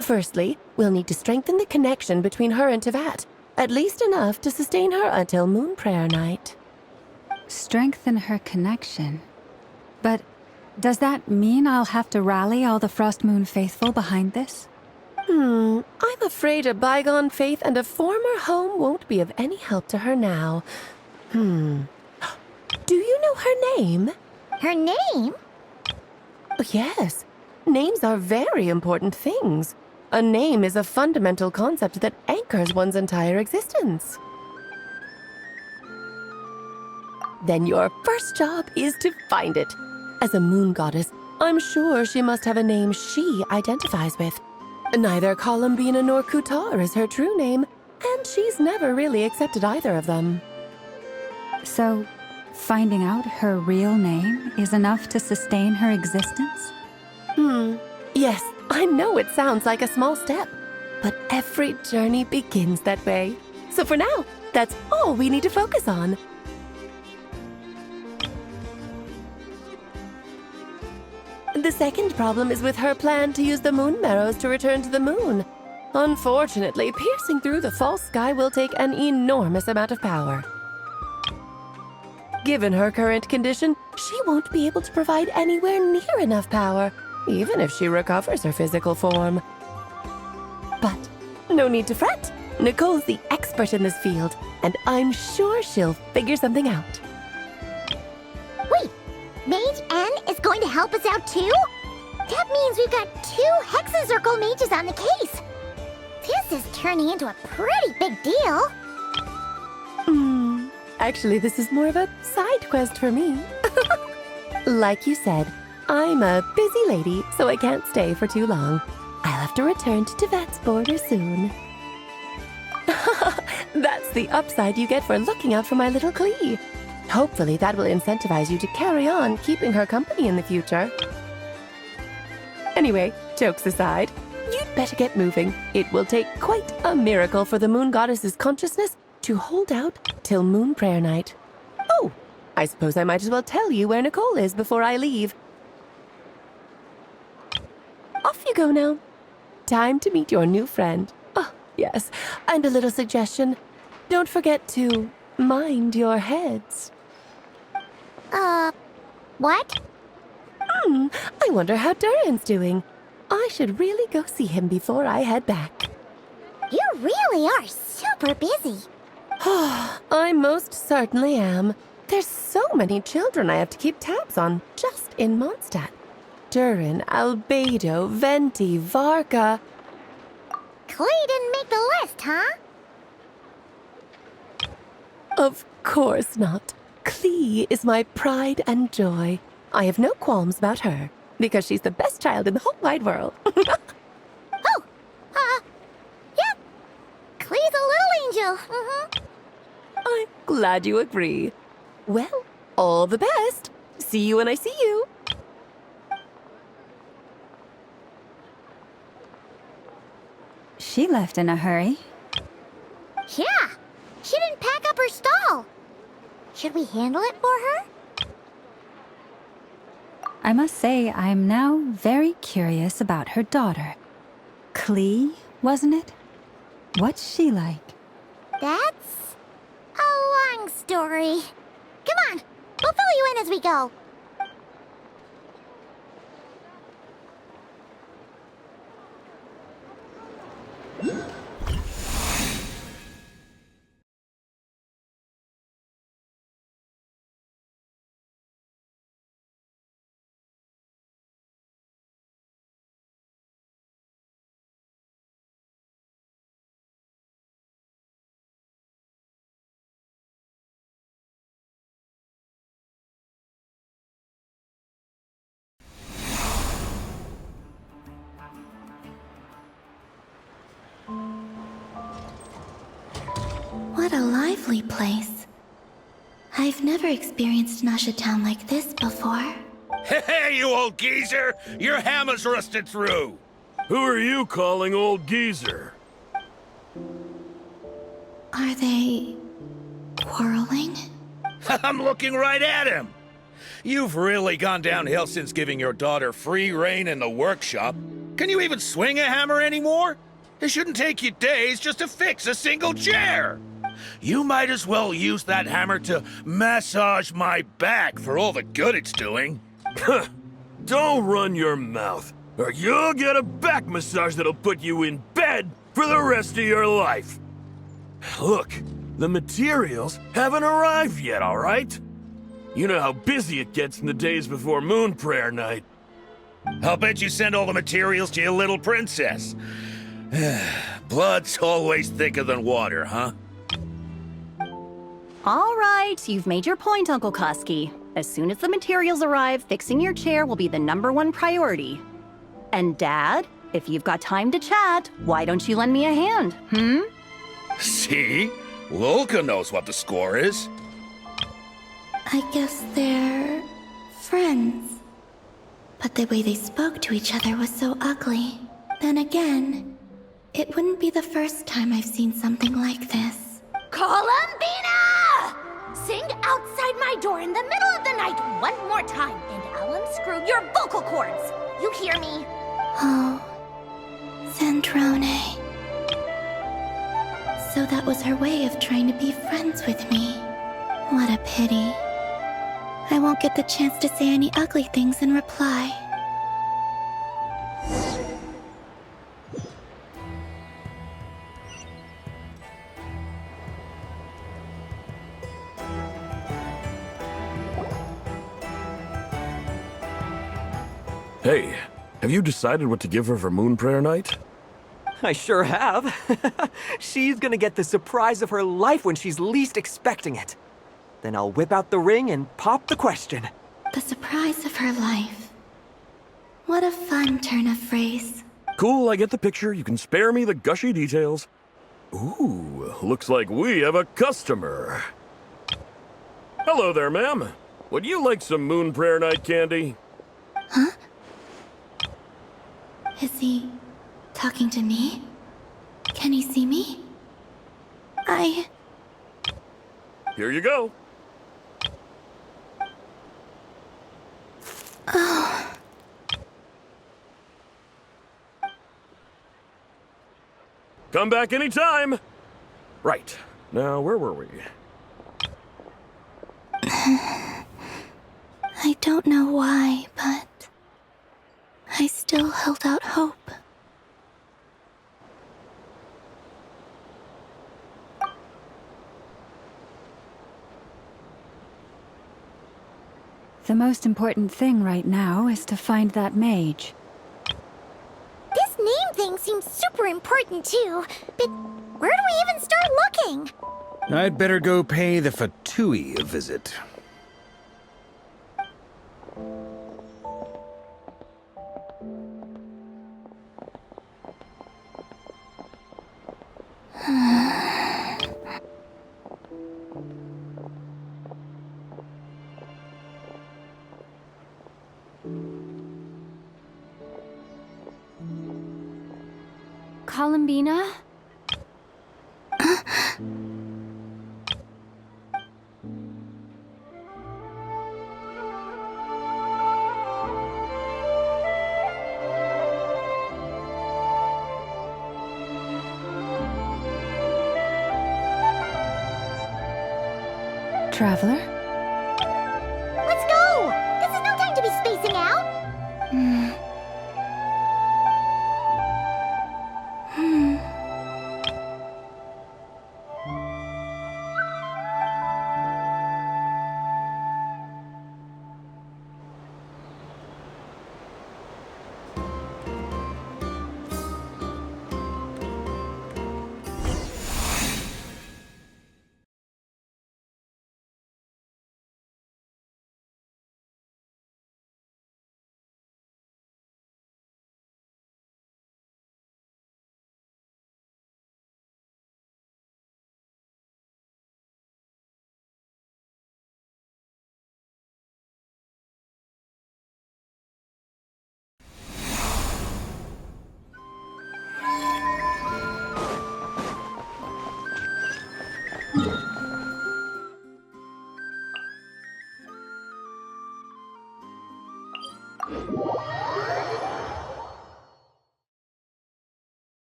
Firstly, we'll need to strengthen the connection between her and Teyvat, at least enough to sustain her until Moon Prayer Night. Strengthen her connection? But does that mean I'll have to rally all the Frost Moon faithful behind this? I'm afraid a bygone faith and a former home won't be of any help to her now. Do you know her name? Her name? Yes. Names are very important things. A name is a fundamental concept that anchors one's entire existence. Then your first job is to find it. As a moon goddess, I'm sure she must have a name she identifies with. Neither Columbina nor Kutar is her true name, and she's never really accepted either of them. So, finding out her real name is enough to sustain her existence? Yes, I know it sounds like a small step, but every journey begins that way. So for now, that's all we need to focus on. The second problem is with her plan to use the moon marrows to return to the moon. Unfortunately, piercing through the false sky will take an enormous amount of power. Given her current condition, she won't be able to provide anywhere near enough power, even if she recovers her physical form. But no need to fret. Nicole's the expert in this field, and I'm sure she'll figure something out. Wait, Mage N is going to help us out too? That means we've got 2 Hexacircle mages on the case. This is turning into a pretty big deal. Actually, this is more of a side quest for me. Like you said, I'm a busy lady, so I can't stay for too long. I'll have to return to Teyvat's border soon. That's the upside you get for looking out for my little Klee. Hopefully that will incentivize you to carry on keeping her company in the future. Anyway, jokes aside, you'd better get moving. It will take quite a miracle for the moon goddess's consciousness to hold out till Moon Prayer Night. Oh, I suppose I might as well tell you where Nicole is before I leave. Off you go now. Time to meet your new friend. Oh, yes, and a little suggestion. Don't forget to mind your heads. What? I wonder how Durin's doing. I should really go see him before I head back. You really are super busy. I most certainly am. There's so many children I have to keep tabs on just in Mondstadt. Durin, Albedo, Venti, Varka. Clay didn't make the list, huh? Of course not. Klee is my pride and joy. I have no qualms about her, because she's the best child in the whole wide world. Yeah. Clee's a little angel. I'm glad you agree. Well, all the best. See you when I see you. She left in a hurry. Yeah. She didn't pack up her stall. Should we handle it for her? I must say, I'm now very curious about her daughter. Klee, wasn't it? What's she like? That's a long story. Come on, we'll fill you in as we go. What a lively place. I've never experienced Nasha Town like this before. Hey, you old geezer! Your hammer's rusted through! Who are you calling old geezer? Are they quarreling? I'm looking right at him! You've really gone downhill since giving your daughter free rein in the workshop. Can you even swing a hammer anymore? It shouldn't take you days just to fix a single chair! You might as well use that hammer to massage my back for all the good it's doing. Don't run your mouth, or you'll get a back massage that'll put you in bed for the rest of your life. Look, the materials haven't arrived yet, all right? You know how busy it gets in the days before Moon Prayer Night. I'll bet you send all the materials to your little princess. Blood's always thicker than water, huh? All right, you've made your point, Uncle Koski. As soon as the materials arrive, fixing your chair will be the #1 priority. And Dad, if you've got time to chat, why don't you lend me a hand, See? Lolka knows what the score is. I guess they're friends. But the way they spoke to each other was so ugly. Then again, it wouldn't be the first time I've seen something like this. Columbina! Sing outside my door in the middle of the night one more time, and I'll unscrew your vocal cords. You hear me? Oh, Zandrone. So that was her way of trying to be friends with me. What a pity. I won't get the chance to say any ugly things in reply. Hey, have you decided what to give her for Moon Prayer Night? I sure have. She's gonna get the surprise of her life when she's least expecting it. Then I'll whip out the ring and pop the question. The surprise of her life. What a fun turn of phrase. Cool, I get the picture. You can spare me the gushy details. Ooh, looks like we have a customer. Hello there, ma'am. Would you like some Moon Prayer Night candy? Huh? Is he talking to me? Can he see me? Here you go. Oh. Come back anytime. Right. Now, where were we? don't know why, but I still held out hope. The most important thing right now is to find that mage. This name thing seems super important too, but where do we even start looking? I'd better go pay the Fatui a visit. Columbina? Traveler? Let's go! This is no time to be spacing out!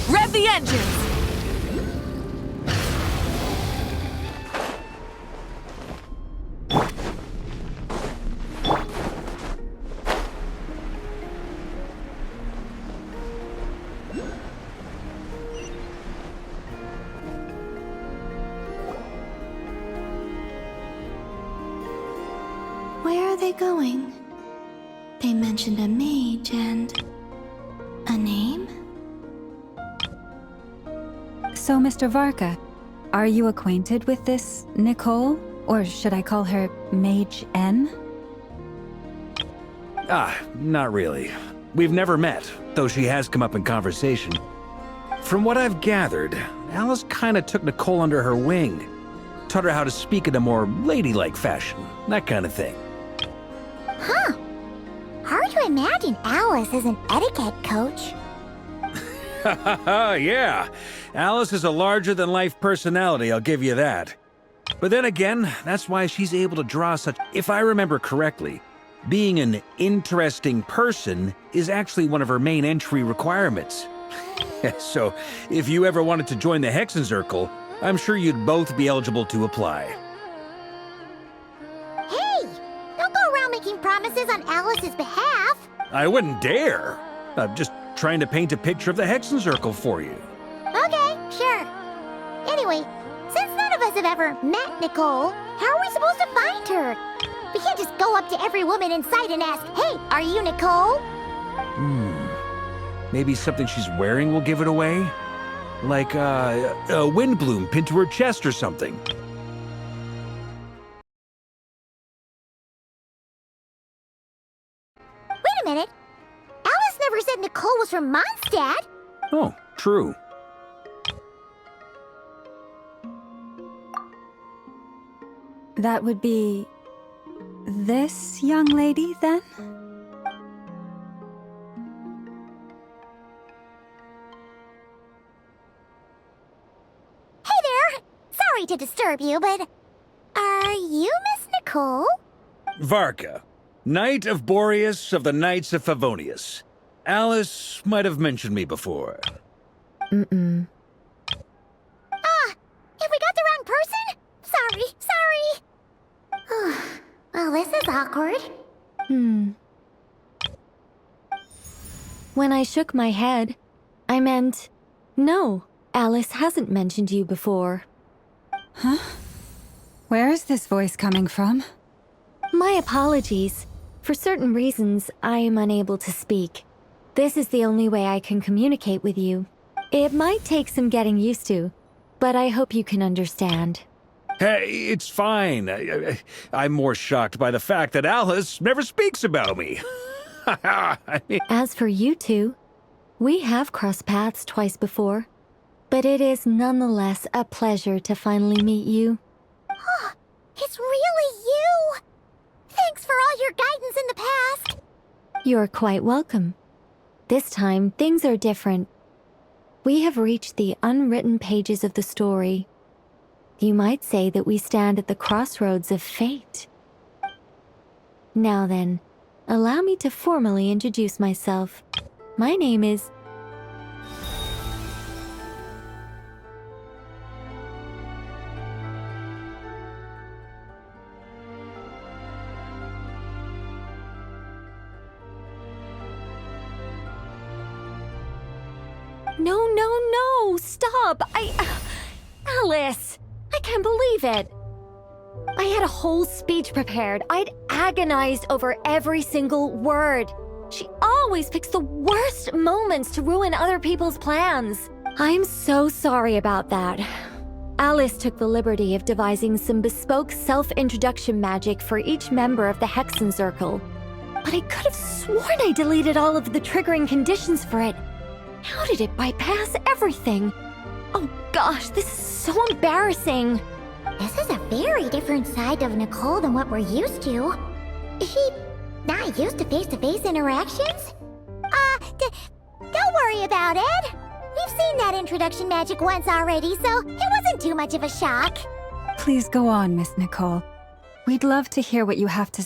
Rev the engines! Where are they going? They mentioned a mage and... a name? So, Mr. Varka, are you acquainted with this Nicole? Or should I call her Mage N? Not really. We've never met, though she has come up in conversation. From what I've gathered, Alice kinda took Nicole under her wing. Taught her how to speak in a more ladylike fashion, that kind of thing. Huh. Hard to imagine Alice as an etiquette coach. Yeah, Alice is a larger-than-life personality, I'll give you that. But then again, that's why she's able to draw such... If I remember correctly, being an interesting person is actually one of her main entry requirements. So, if you ever wanted to join the Hexenzirkel, I'm sure you'd both be eligible to apply. Hey! Don't go around making promises on Alice's behalf! I wouldn't dare! I'm just trying to paint a picture of the Hexenzirkel for you. Okay, sure. Anyway, since none of us have ever met Nicole, how are we supposed to find her? We can't just go up to every woman in sight and ask, "Hey, are you Nicole?" Maybe something she's wearing will give it away? Like, a wind bloom pinned to her chest or something. Wait a minute. Alice never said Nicole was from Mondstadt. Oh, true. That would be... this young lady, then? Hey there! Sorry to disturb you, but... are you Miss Nicole? Varka, Knight of Boreas of the Knights of Favonius. Alice might have mentioned me before. Mm-mm. Have we got the wrong person? Sorry. Well, this is awkward. When I shook my head, I meant, no, Alice hasn't mentioned you before. Huh? Where is this voice coming from? My apologies. For certain reasons, I am unable to speak. This is the only way I can communicate with you. It might take some getting used to, but I hope you can understand. Hey, it's fine. I'm more shocked by the fact that Alice never speaks about me. As for you two, we have crossed paths twice before, but it is nonetheless a pleasure to finally meet you. It's really you! Thanks for all your guidance in the past! You're quite welcome. This time, things are different. We have reached the unwritten pages of the story. You might say that we stand at the crossroads of fate. Now then, allow me to formally introduce myself. My name is... No, stop! Alice! I can't believe it! I had a whole speech prepared. I'd agonized over every single word. She always picks the worst moments to ruin other people's plans. I'm so sorry about that. Alice took the liberty of devising some bespoke self-introduction magic for each member of the Hexen Circle. But I could have sworn I deleted all of the triggering conditions for it. How did it bypass everything? Oh gosh, this is so embarrassing. This is a very different side of Nicole than what we're used to. Is she not used to face-to-face interactions? Don't worry about it. We've seen that introduction magic once already, so it wasn't too much of a shock. Please go on, Miss Nicole. We'd love to hear what you have to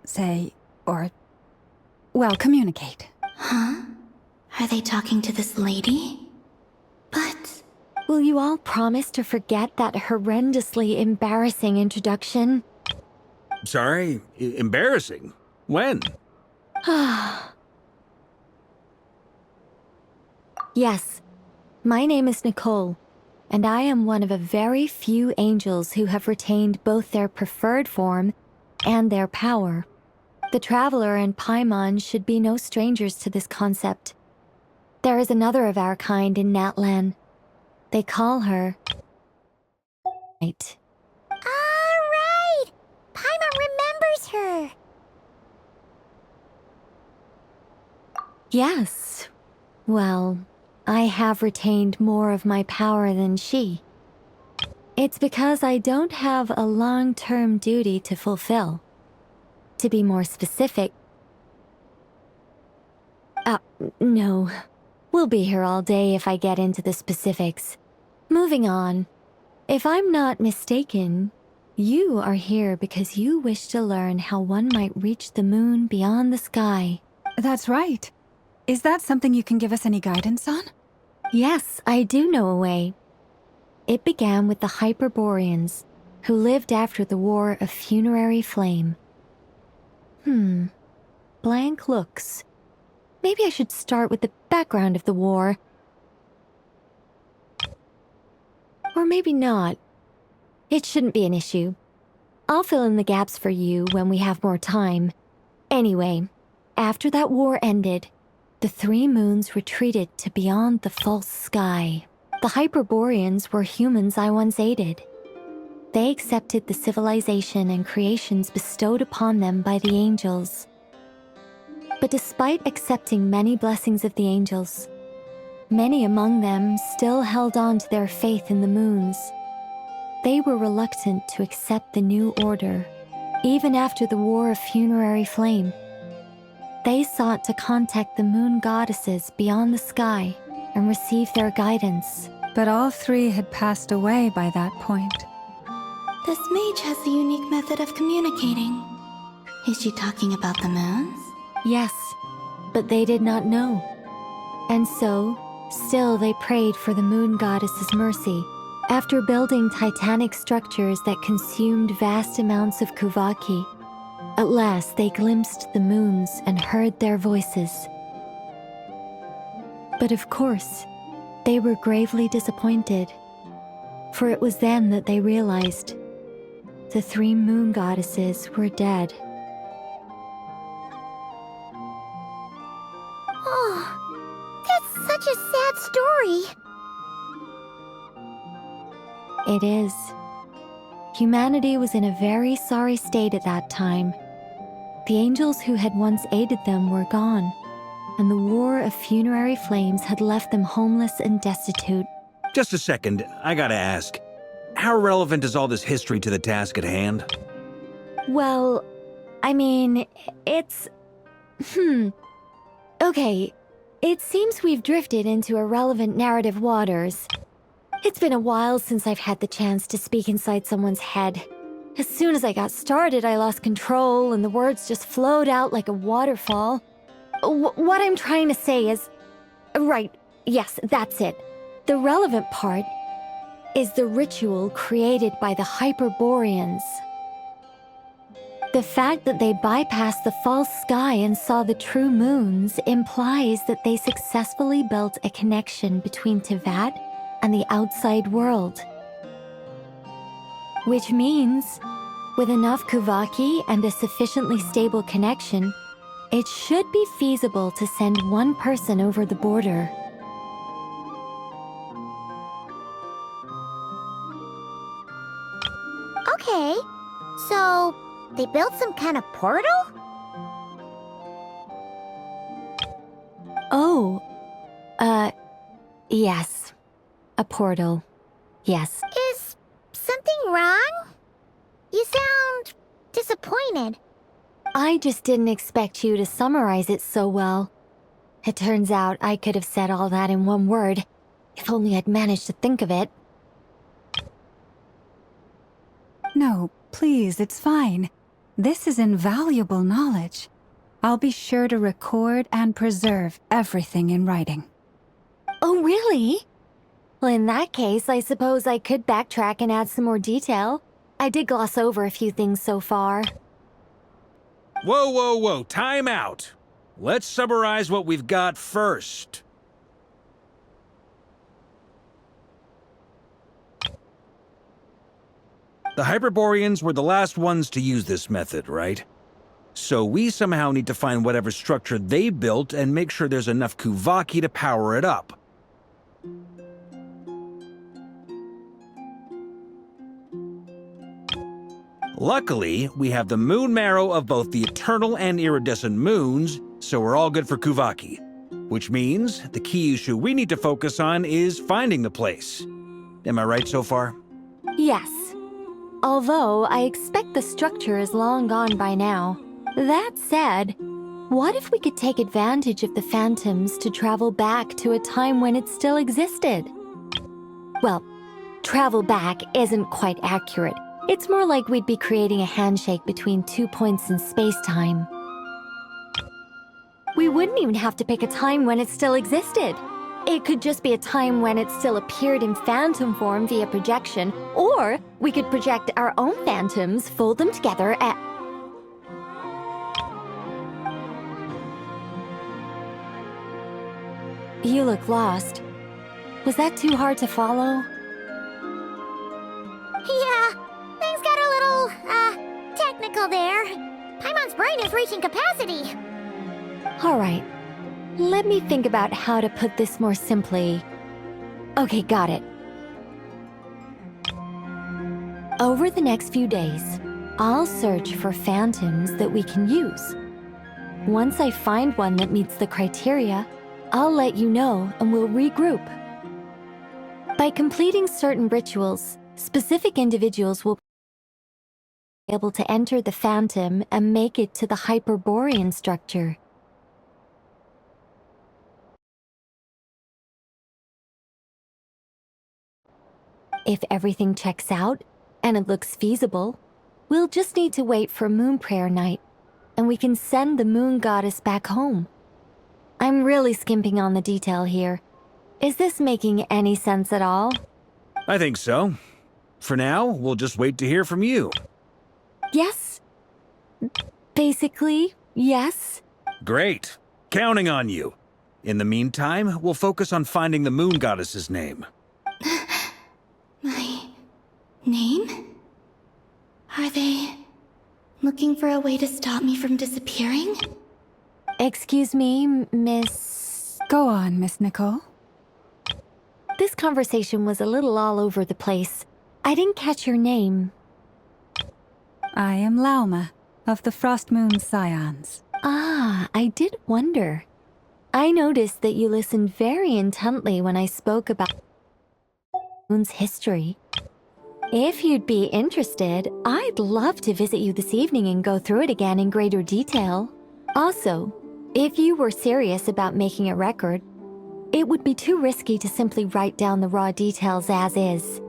say, or, well, communicate. Huh? Are they talking to this lady? But... Will you all promise to forget that horrendously embarrassing introduction? Sorry, embarrassing? When? Yes, my name is Nicole, and I am one of a very few angels who have retained both their preferred form and their power. The Traveler and Paimon should be no strangers to this concept. There is another of our kind in Natlan. They call her... Right. Alright! Paimon remembers her! Yes. Well, I have retained more of my power than she. It's because I don't have a long-term duty to fulfill. To be more specific... no. We'll be here all day if I get into the specifics. Moving on. If I'm not mistaken, you are here because you wish to learn how one might reach the moon beyond the sky. That's right. Is that something you can give us any guidance on? Yes, I do know a way. It began with the Hyperboreans, who lived after the War of Funerary Flame. Blank looks. Maybe I should start with the background of the war. Or maybe not. It shouldn't be an issue. I'll fill in the gaps for you when we have more time. Anyway, after that war ended, the three moons retreated to beyond the false sky. The Hyperboreans were humans I once aided. They accepted the civilization and creations bestowed upon them by the angels. But despite accepting many blessings of the angels, many among them still held on to their faith in the moons. They were reluctant to accept the new order, even after the War of Funerary Flame. They sought to contact the moon goddesses beyond the sky and receive their guidance. But all three had passed away by that point. This mage has a unique method of communicating. Is she talking about the moons? Yes. But they did not know. And so, still they prayed for the moon goddess's mercy. After building titanic structures that consumed vast amounts of Kuvaki, at last they glimpsed the moons and heard their voices. But of course, they were gravely disappointed, for it was then that they realized the 3 moon goddesses were dead. Oh, that's such a sad story. It is. Humanity was in a very sorry state at that time. The angels who had once aided them were gone, and the war of funerary flames had left them homeless and destitute. Just a second, I gotta ask. How relevant is all this history to the task at hand? Well, I mean, it's... Okay, it seems we've drifted into irrelevant narrative waters. It's been a while since I've had the chance to speak inside someone's head. As soon as I got started, I lost control and the words just flowed out like a waterfall. What I'm trying to say is... Right, yes, that's it. The relevant part is the ritual created by the Hyperboreans. The fact that they bypassed the false sky and saw the true moons implies that they successfully built a connection between Teyvat and the outside world. Which means, with enough Kuvaki and a sufficiently stable connection, it should be feasible to send one person over the border. Okay, so they built some kind of portal? Oh, yes. A portal. Yes. Is something wrong? You sound disappointed. I just didn't expect you to summarize it so well. It turns out I could have said all that in one word, if only I'd managed to think of it. No, please, it's fine. This is invaluable knowledge. I'll be sure to record and preserve everything in writing. Oh, really? Well, in that case, I suppose I could backtrack and add some more detail. I did gloss over a few things so far. Whoa, whoa, whoa, time out. Let's summarize what we've got first. The Hyperboreans were the last ones to use this method, right? So we somehow need to find whatever structure they built and make sure there's enough Kuvaki to power it up. Luckily, we have the moon marrow of both the eternal and iridescent moons, so we're all good for Kuvaki. Which means the key issue we need to focus on is finding the place. Am I right so far? Yes. Although I expect the structure is long gone by now. That said, what if we could take advantage of the phantoms to travel back to a time when it still existed? Well, travel back isn't quite accurate. It's more like we'd be creating a handshake between 2 points in space-time. We wouldn't even have to pick a time when it still existed. It could just be a time when it still appeared in phantom form via projection, or we could project our own phantoms, fold them together, and... You look lost. Was that too hard to follow? Yeah, things got a little, technical there. Paimon's brain is reaching capacity. All right. Let me think about how to put this more simply. Okay, got it. Over the next few days, I'll search for phantoms that we can use. Once I find one that meets the criteria, I'll let you know and we'll regroup. By completing certain rituals, specific individuals will be able to enter the phantom and make it to the Hyperborean structure. If everything checks out, and it looks feasible, we'll just need to wait for Moon Prayer Night, and we can send the Moon Goddess back home. I'm really skimping on the detail here. Is this making any sense at all? I think so. For now, we'll just wait to hear from you. Yes. Basically, yes. Great. Counting on you. In the meantime, we'll focus on finding the moon goddess's name. My name? Are they looking for a way to stop me from disappearing? Excuse me, Miss... Go on, Miss Nicole. This conversation was a little all over the place. I didn't catch your name. I am Lauma, of the Frost Moon Scions. Ah, I did wonder. I noticed that you listened very intently when I spoke about Moon's history. If you'd be interested, I'd love to visit you this evening and go through it again in greater detail. Also, if you were serious about making a record, it would be too risky to simply write down the raw details as is.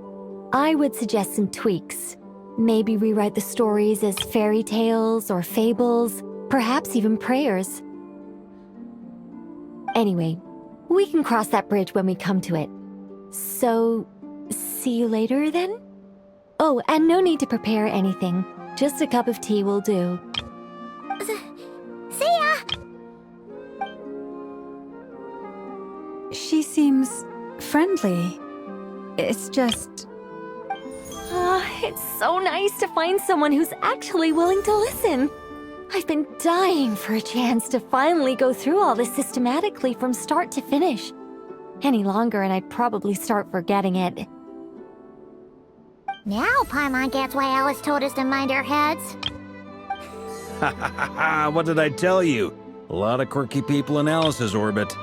I would suggest some tweaks. Maybe rewrite the stories as fairy tales or fables, perhaps even prayers. Anyway, we can cross that bridge when we come to it. So, see you later then? Oh, and no need to prepare anything. Just a cup of tea will do. See ya! She seems friendly. It's just... It's so nice to find someone who's actually willing to listen. I've been dying for a chance to finally go through all this systematically from start to finish. Any longer and I'd probably start forgetting it. Now Paimon gets why Alice told us to mind our heads. Ha ha ha ha! What did I tell you? A lot of quirky people in Alice's orbit.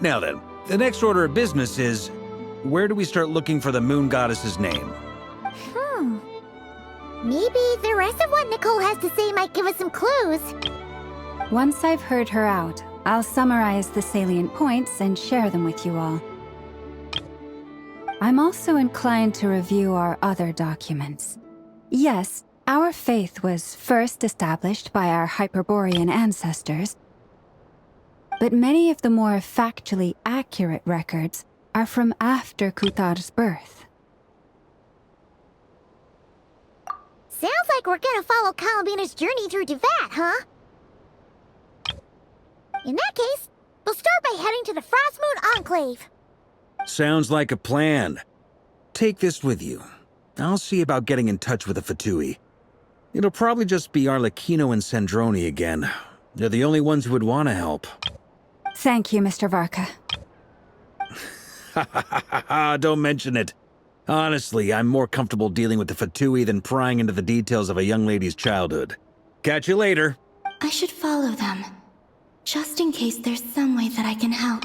Now then, the next order of business is, where do we start looking for the moon goddess's name? Maybe the rest of what Nicole has to say might give us some clues. Once I've heard her out, I'll summarize the salient points and share them with you all. I'm also inclined to review our other documents. Yes, our faith was first established by our Hyperborean ancestors, but many of the more factually accurate records are from after Kuthar's birth. Sounds like we're gonna follow Kalabina's journey through Devat, huh? In that case, we'll start by heading to the Frost Moon Enclave. Sounds like a plan. Take this with you. I'll see about getting in touch with the Fatui. It'll probably just be Arlecchino and Sandroni again. They're the only ones who would want to help. Thank you, Mr. Varka. Ha ha ha ha ha! Don't mention it. Honestly, I'm more comfortable dealing with the Fatui than prying into the details of a young lady's childhood. Catch you later. I should follow them, just in case there's some way that I can help.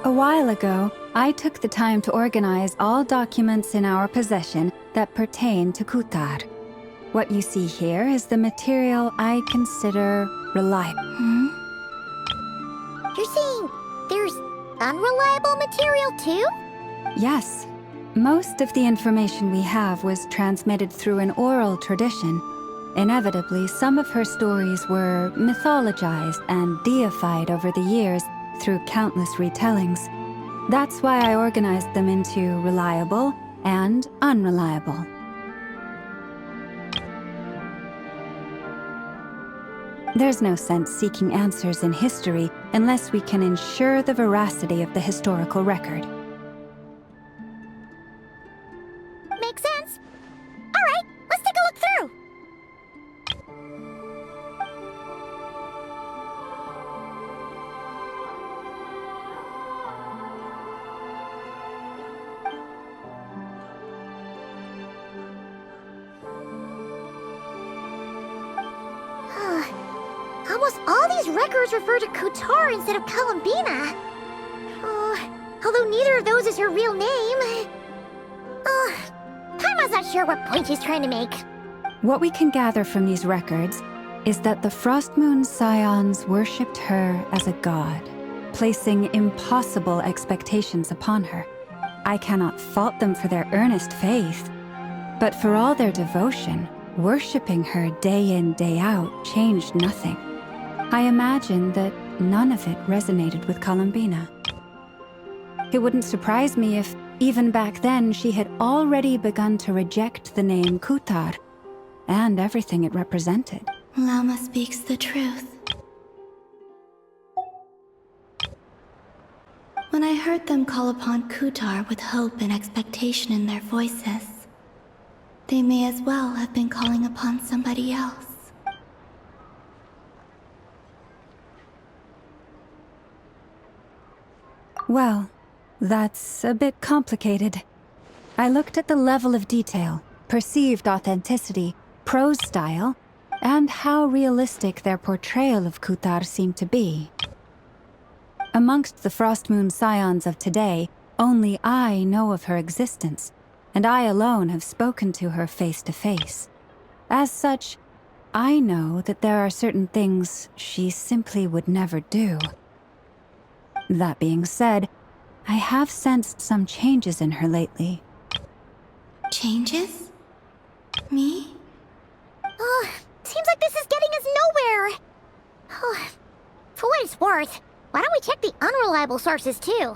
A while ago, I took the time to organize all documents in our possession that pertain to Kuthar. What you see here is the material I consider reliable. You're saying there's unreliable material too? Yes. Most of the information we have was transmitted through an oral tradition. Inevitably, some of her stories were mythologized and deified over the years through countless retellings. That's why I organized them into reliable and unreliable. There's no sense seeking answers in history unless we can ensure the veracity of the historical record. Makes sense. All right, let's take a look through. all these records refer to Kutar instead of Columbina. Although neither of those is her real name. Paimon's not sure what point she's trying to make. What we can gather from these records is that the Frost Moon Scions worshipped her as a god, placing impossible expectations upon her. I cannot fault them for their earnest faith, but for all their devotion, worshipping her day in, day out changed nothing. I imagine that none of it resonated with Columbina. It wouldn't surprise me if, even back then, she had already begun to reject the name Kutar and everything it represented. Lama speaks the truth. When I heard them call upon Kutar with hope and expectation in their voices, they may as well have been calling upon somebody else. Well, that's a bit complicated. I looked at the level of detail, perceived authenticity, prose style, and how realistic their portrayal of Kutar seemed to be. Amongst the Frost Moon Scions of today, only I know of her existence, and I alone have spoken to her face to face. As such, I know that there are certain things she simply would never do. That being said, I have sensed some changes in her lately. Changes? Me? Seems like this is getting us nowhere. For what it's worth, why don't we check the unreliable sources too?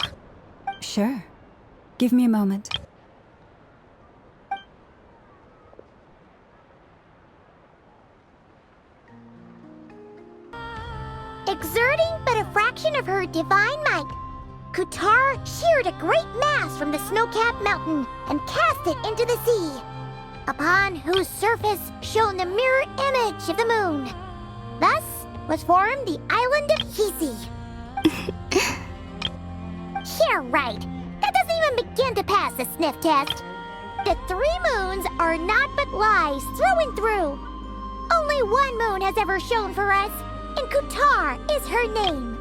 Sure. Give me a moment. Exerting but a fraction of her divine might, Kutar sheared a great mass from the snow-capped mountain and cast it into the sea, upon whose surface shone the mirror image of the moon. Thus was formed the island of Hisi. Yeah, right. That doesn't even begin to pass the sniff test. The 3 moons are naught but lies through and through. Only one moon has ever shone for us, and Kutar is her name.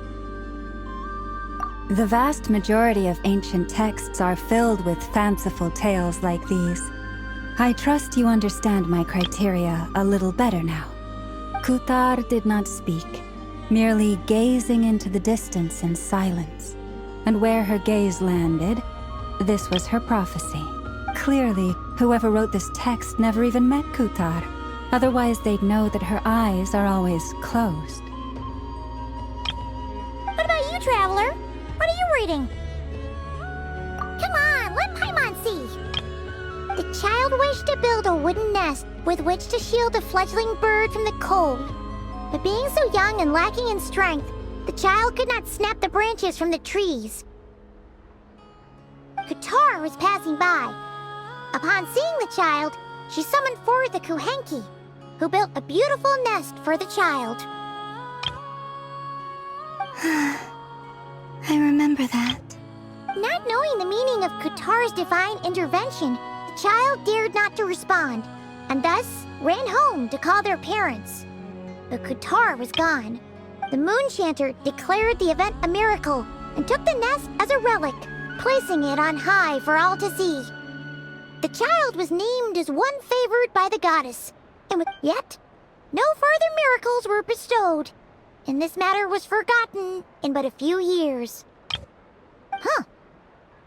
The vast majority of ancient texts are filled with fanciful tales like these. I trust you understand my criteria a little better now. Kutar did not speak, merely gazing into the distance in silence. And where her gaze landed, this was her prophecy. Clearly, whoever wrote this text never even met Kutar. Otherwise, they'd know that her eyes are always closed. What about you, Traveler? What are you reading? Come on, let Paimon see. The child wished to build a wooden nest with which to shield a fledgling bird from the cold. But being so young and lacking in strength, the child could not snap the branches from the trees. Kutar was passing by. Upon seeing the child, she summoned forth the Kuhenki, who built a beautiful nest for the child. I remember that. Not knowing the meaning of Kutar's divine intervention, the child dared not to respond, and thus ran home to call their parents. But Kutar was gone. The Moon Chanter declared the event a miracle and took the nest as a relic, placing it on high for all to see. The child was named as one favored by the goddess, and yet no further miracles were bestowed, and this matter was forgotten in but a few years.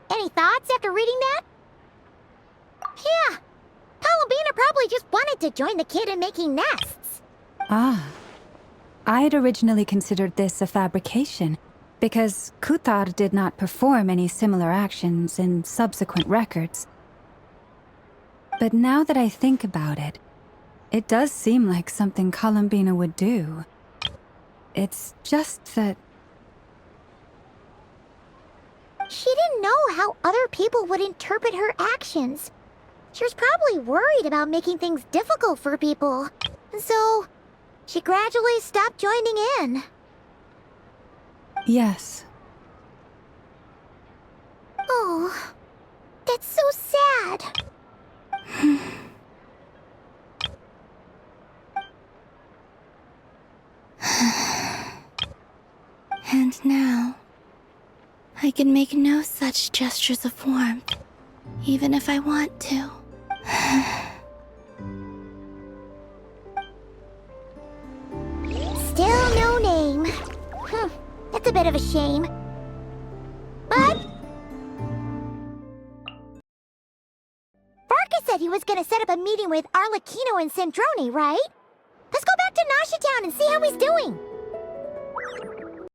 Any thoughts after reading that? Yeah, Columbina probably just wanted to join the kid in making nests. Ah. I'd originally considered this a fabrication, because Kutar did not perform any similar actions in subsequent records. But now that I think about it, it does seem like something Columbina would do. It's just that... She didn't know how other people would interpret her actions. She was probably worried about making things difficult for people. And so, she gradually stopped joining in. Yes. Oh, that's so sad. I can make no such gestures of warmth, even if I want to. Still no name. That's a bit of a shame. But Barca said he was gonna set up a meeting with Arlecchino and Sandrone, right? Let's go back to Nasha Town and see how he's doing.